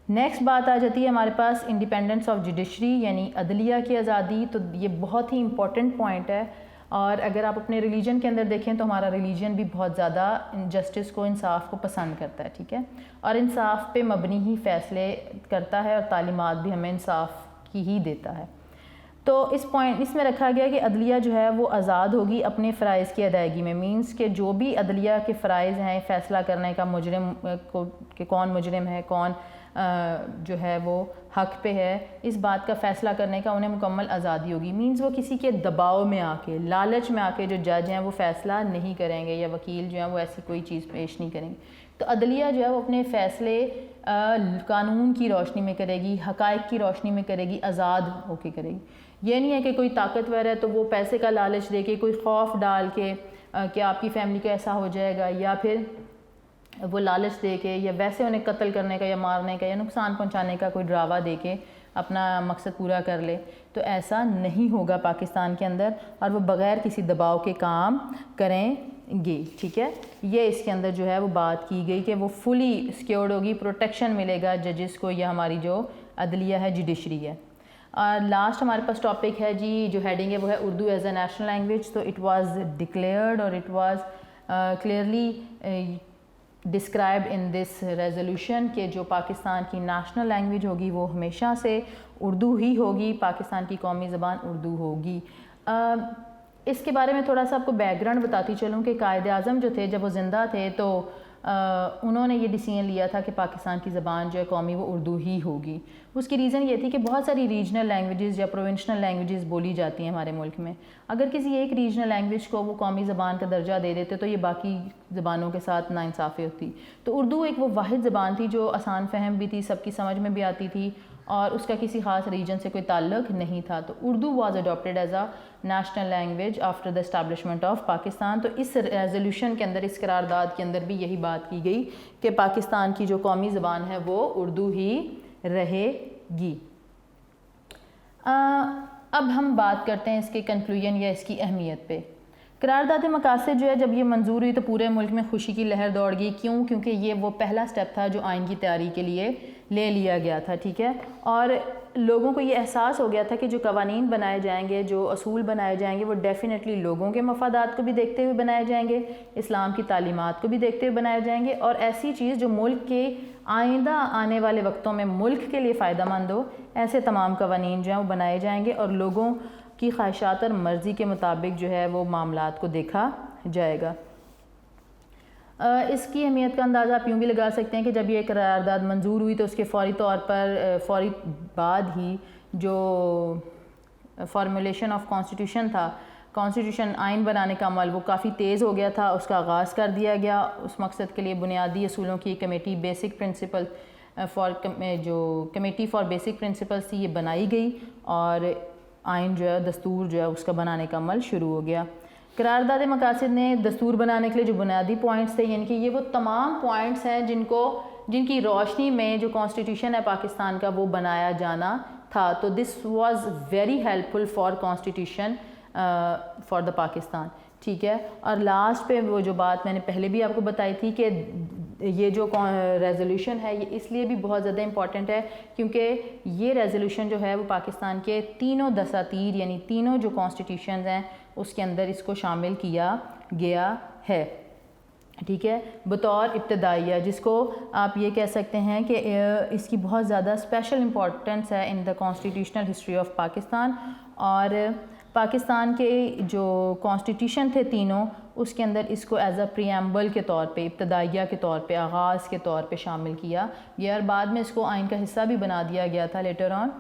نیکسٹ بات آ جاتی ہے ہمارے پاس انڈیپینڈنس آف جوڈیشری, یعنی عدلیہ کی آزادی. تو یہ بہت ہی امپورٹنٹ پوائنٹ ہے, اور اگر آپ اپنے ریلیجن کے اندر دیکھیں تو ہمارا ریلیجن بھی بہت زیادہ جسٹس کو, انصاف کو پسند کرتا ہے. ٹھیک ہے, اور انصاف پہ مبنی ہی فیصلے کرتا ہے, اور تعلیمات بھی ہمیں انصاف کی ہی دیتا ہے. تو اس میں رکھا گیا کہ عدلیہ جو ہے وہ آزاد ہوگی اپنے فرائض کی ادائیگی میں. مینس کہ جو بھی عدلیہ کے فرائض ہیں, فیصلہ کرنے کا مجرم کو کہ کون مجرم ہے, کون جو ہے وہ حق پہ ہے, اس بات کا فیصلہ کرنے کا انہیں مکمل آزادی ہوگی. مینس وہ کسی کے دباؤ میں آ کے, لالچ میں آ کے جو جج ہیں وہ فیصلہ نہیں کریں گے, یا وکیل جو ہیں وہ ایسی کوئی چیز پیش نہیں کریں گے. تو عدلیہ جو ہے وہ اپنے فیصلے قانون کی روشنی میں کرے گی, حقائق کی روشنی میں کرے گی, آزاد ہو کے کرے گی. یہ نہیں ہے کہ کوئی طاقتور ہے تو وہ پیسے کا لالچ دے کے, کوئی خوف ڈال کے کہ آپ کی فیملی کو ایسا ہو جائے گا, یا پھر وہ لالچ دے کے, یا ویسے انہیں قتل کرنے کا یا مارنے کا یا نقصان پہنچانے کا کوئی ڈراوا دے کے اپنا مقصد پورا کر لے. تو ایسا نہیں ہوگا پاکستان کے اندر, اور وہ بغیر کسی دباؤ کے کام کریں گے. ٹھیک ہے, یہ اس کے اندر جو ہے وہ بات کی گئی کہ وہ فلی سیکیورڈ ہوگی, پروٹیکشن ملے گا ججز کو, یا ہماری جو عدلیہ ہے, جوڈیشری ہے. اور لاسٹ ہمارے پاس ٹاپک ہے جی, جو ہیڈنگ ہے وہ ہے Urdu as a national language. تو اٹ واز ڈکلیئرڈ اور it was clearly described in this resolution کہ جو پاکستان کی نیشنل لینگویج ہوگی وہ ہمیشہ سے اردو ہی ہوگی, پاکستان کی قومی زبان اردو ہوگی. اس کے بارے میں تھوڑا سا آپ کو بیک گراؤنڈ بتاتی چلوں کہ قائد اعظم جو تھے جب وہ زندہ تھے تو انہوں نے یہ ڈیسیژن لیا تھا کہ پاکستان کی زبان جو ہے قومی وہ اردو ہی ہوگی. اس کی ریزن یہ تھی کہ بہت ساری ریجنل لینگویجز یا پروونشنل لینگویجز بولی جاتی ہیں ہمارے ملک میں. اگر کسی ایک ریجنل لینگویج کو وہ قومی زبان کا درجہ دے دیتے تو یہ باقی زبانوں کے ساتھ ناانصافی ہوتی. تو اردو ایک وہ واحد زبان تھی جو آسان فہم بھی تھی, سب کی سمجھ میں بھی آتی تھی, اور اس کا کسی خاص ریجن سے کوئی تعلق نہیں تھا. تو Urdu was adapted as a national language after the establishment of Pakistan. تو اس ریزولوشن کے اندر, اس قرارداد کے اندر بھی یہی بات کی گئی کہ پاکستان کی جو قومی زبان ہے وہ اردو ہی رہے گی. اب ہم بات کرتے ہیں اس کے کنکلوژن یا اس کی اہمیت پہ. قرارداد مقاصد جو ہے جب یہ منظور ہوئی تو پورے ملک میں خوشی کی لہر دوڑ گئی. کیوں؟ کیونکہ یہ وہ پہلا سٹیپ تھا جو آئین کی تیاری کے لیے لے لیا گیا تھا, ٹھیک ہے. اور لوگوں کو یہ احساس ہو گیا تھا کہ جو قوانین بنائے جائیں گے, جو اصول بنائے جائیں گے, وہ ڈیفینیٹلی لوگوں کے مفادات کو بھی دیکھتے ہوئے بنائے جائیں گے, اسلام کی تعلیمات کو بھی دیکھتے ہوئے بنائے جائیں گے, اور ایسی چیز جو ملک کے آئندہ آنے والے وقتوں میں ملک کے لیے فائدہ مند ہو, ایسے تمام قوانین جو ہیں وہ بنائے جائیں گے, اور لوگوں کی خواہشات اور مرضی کے مطابق جو ہے وہ معاملات کو دیکھا جائے گا. اس کی اہمیت کا اندازہ آپ یوں بھی لگا سکتے ہیں کہ جب یہ قرارداد منظور ہوئی تو اس کے فوری بعد ہی جو فارمولیشن آف کانسٹیٹیوشن تھا, کانسٹیٹیوشن آئین بنانے کا عمل, وہ کافی تیز ہو گیا تھا. اس کا آغاز کر دیا گیا. اس مقصد کے لیے بنیادی اصولوں کی کمیٹی بیسک پرنسپل جو کمیٹی فار بیسک پرنسپلز تھی یہ بنائی گئی, اور آئین جو ہے, دستور جو ہے, اس کا بنانے کا عمل شروع ہو گیا. قرارداد مقاصد نے دستور بنانے کے لیے جو بنیادی پوائنٹس تھے, یعنی کہ یہ وہ تمام پوائنٹس ہیں جن کی روشنی میں جو کانسٹیٹیوشن ہے پاکستان کا وہ بنایا جانا تھا. تو this was very helpful for constitution for the Pakistan, ٹھیک ہے. اور لاسٹ پہ وہ جو بات میں نے پہلے بھی آپ کو بتائی تھی کہ یہ جو ریزولوشن ہے یہ اس لیے بھی بہت زیادہ امپورٹنٹ ہے کیونکہ یہ ریزولوشن جو ہے وہ پاکستان کے تینوں دساتیر یعنی تینوں جو کانسٹیٹیوشنز ہیں اس کے اندر اس کو شامل کیا گیا ہے, ٹھیک ہے, بطور ابتدائیہ, جس کو آپ یہ کہہ سکتے ہیں کہ اس کی بہت زیادہ اسپیشل امپورٹنس ہے ان دا کانسٹیٹیوشنل ہسٹری آف پاکستان. اور پاکستان کے جو کانسٹیٹیوشن تھے تینوں, اس کے اندر اس کو ایز اے پریامبل کے طور پہ, ابتدائیہ کے طور پہ, آغاز کے طور پہ شامل کیا گیا, اور بعد میں اس کو آئین کا حصہ بھی بنا دیا گیا تھا لیٹر آن.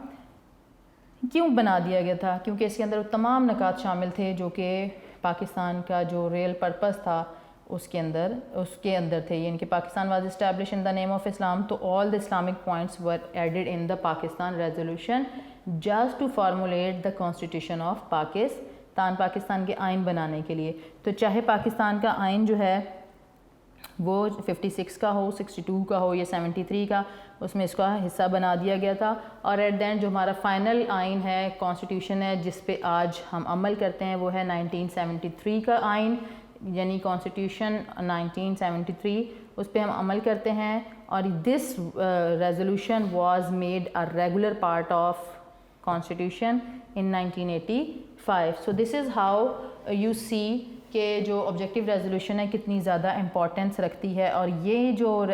کیوں بنا دیا گیا تھا؟ کیونکہ اس کے اندر تمام نکات شامل تھے جو کہ پاکستان کا جو ریئل پرپس تھا اس کے اندر تھے, یعنی کہ Pakistan was establish in the name of Islam, تو all the Islamic points were added in the Pakistan resolution just to formulate the constitution of Pakistan کے آئین بنانے کے لیے. تو چاہے پاکستان کا آئین جو ہے وہ 56 کا ہو, 62 کا ہو یا 73 کا, اس میں اس کا حصہ بنا دیا گیا تھا. اور ایٹ دا اینڈ جو ہمارا فائنل آئین ہے, کانسٹیٹیوشن ہے, جس پہ آج ہم عمل کرتے ہیں وہ ہے 1973 کا آئین, یعنی کانسٹیٹیوشن 1973, اس پہ ہم عمل کرتے ہیں. اور this resolution was made a regular part of constitution in 1985. So this is how you see کہ جو آبجیکٹو ریزولوشن ہے کتنی زیادہ امپورٹنس رکھتی ہے. اور یہ جو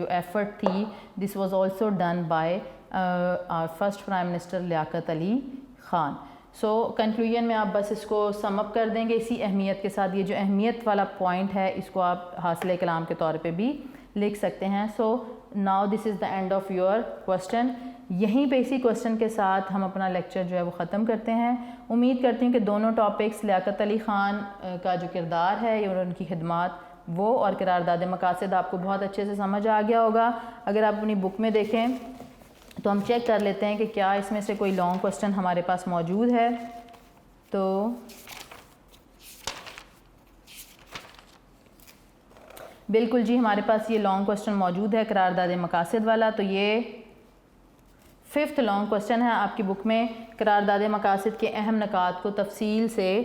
ایفرٹ تھی, this was also done by our first prime minister Liaquat Ali Khan. So conclusion میں آپ بس اس کو سم اپ کر دیں گے اسی اہمیت کے ساتھ. یہ جو اہمیت والا پوائنٹ ہے اس کو آپ حاصل کلام کے طور پہ بھی لکھ سکتے ہیں. So now this is the and of your question. یہیں پہ اسی کوسچن کے ساتھ ہم اپنا لیکچر جو ہے وہ ختم کرتے ہیں. امید کرتی ہوں کہ دونوں ٹاپکس, لیاقت علی خان کا جو کردار ہے اور ان کی خدمات وہ, اور قرارداد مقاصد آپ کو بہت اچھے سے سمجھ آ گیا ہوگا. اگر آپ اپنی بک میں دیکھیں تو ہم چیک کر لیتے ہیں کہ کیا اس میں سے کوئی لانگ کوسچن ہمارے پاس موجود ہے. تو بالکل جی, ہمارے پاس یہ لانگ کوسچن موجود ہے قرارداد مقاصد والا. تو یہ 5th لانگ کوسچن ہے آپ کی بک میں. قرارداد مقاصد کے اہم نکات کو تفصیل سے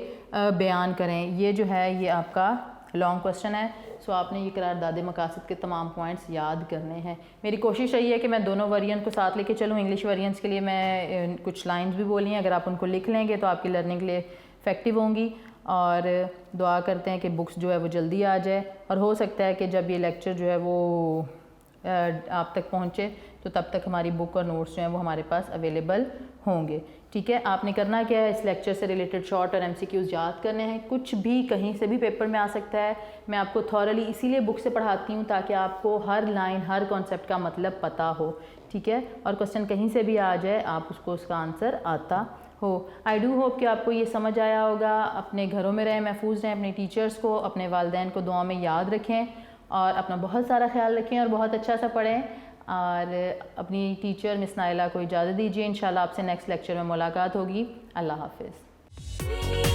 بیان کریں. یہ جو ہے یہ آپ کا لانگ کوسچن ہے. سو آپ نے یہ قرارداد مقاصد کے تمام پوائنٹس یاد کرنے ہیں. میری کوشش رہی ہے کہ میں دونوں ویرینٹ کو ساتھ لے کے چلوں. انگلش ویرینٹس کے لیے میں کچھ لائنز بھی بولی ہیں, اگر آپ ان کو لکھ لیں گے تو آپ کی لرننگ کے لیے افیکٹیو ہوں گی. اور دعا کرتے ہیں کہ بکس جو ہے وہ جلدی آ جائے, اور ہو سکتا ہے کہ جب یہ لیکچر جو ہے وہ آپ تک پہنچے تو تب تک ہماری بک اور نوٹس جو ہیں وہ ہمارے پاس اویلیبل ہوں گے. ٹھیک ہے, آپ نے کرنا کیا ہے, اس لیکچر سے ریلیٹڈ شارٹ اور MCQs یاد کرنے ہیں. کچھ بھی کہیں سے بھی پیپر میں آ سکتا ہے. میں آپ کو تھورلی اسی لیے بک سے پڑھاتی ہوں تاکہ آپ کو ہر لائن, ہر کانسیپٹ کا مطلب پتہ ہو. ٹھیک ہے, اور کوسچن کہیں سے بھی آ جائے آپ اس کو اس کا آنسر آتا ہو. آئی ڈو ہوپ کہ آپ کو یہ سمجھ آیا ہوگا. اپنے گھروں میں رہیں, محفوظ رہیں, اپنے ٹیچرز کو, اپنے والدین کو دعا میں یاد رکھیں اور اپنا بہت سارا خیال رکھیں اور بہت اچھا سا پڑھیں. اور اپنی ٹیچر مس نائلہ کو اجازت دیجیے. انشاءاللہ آپ سے نیکسٹ لیکچر میں ملاقات ہوگی. اللہ حافظ.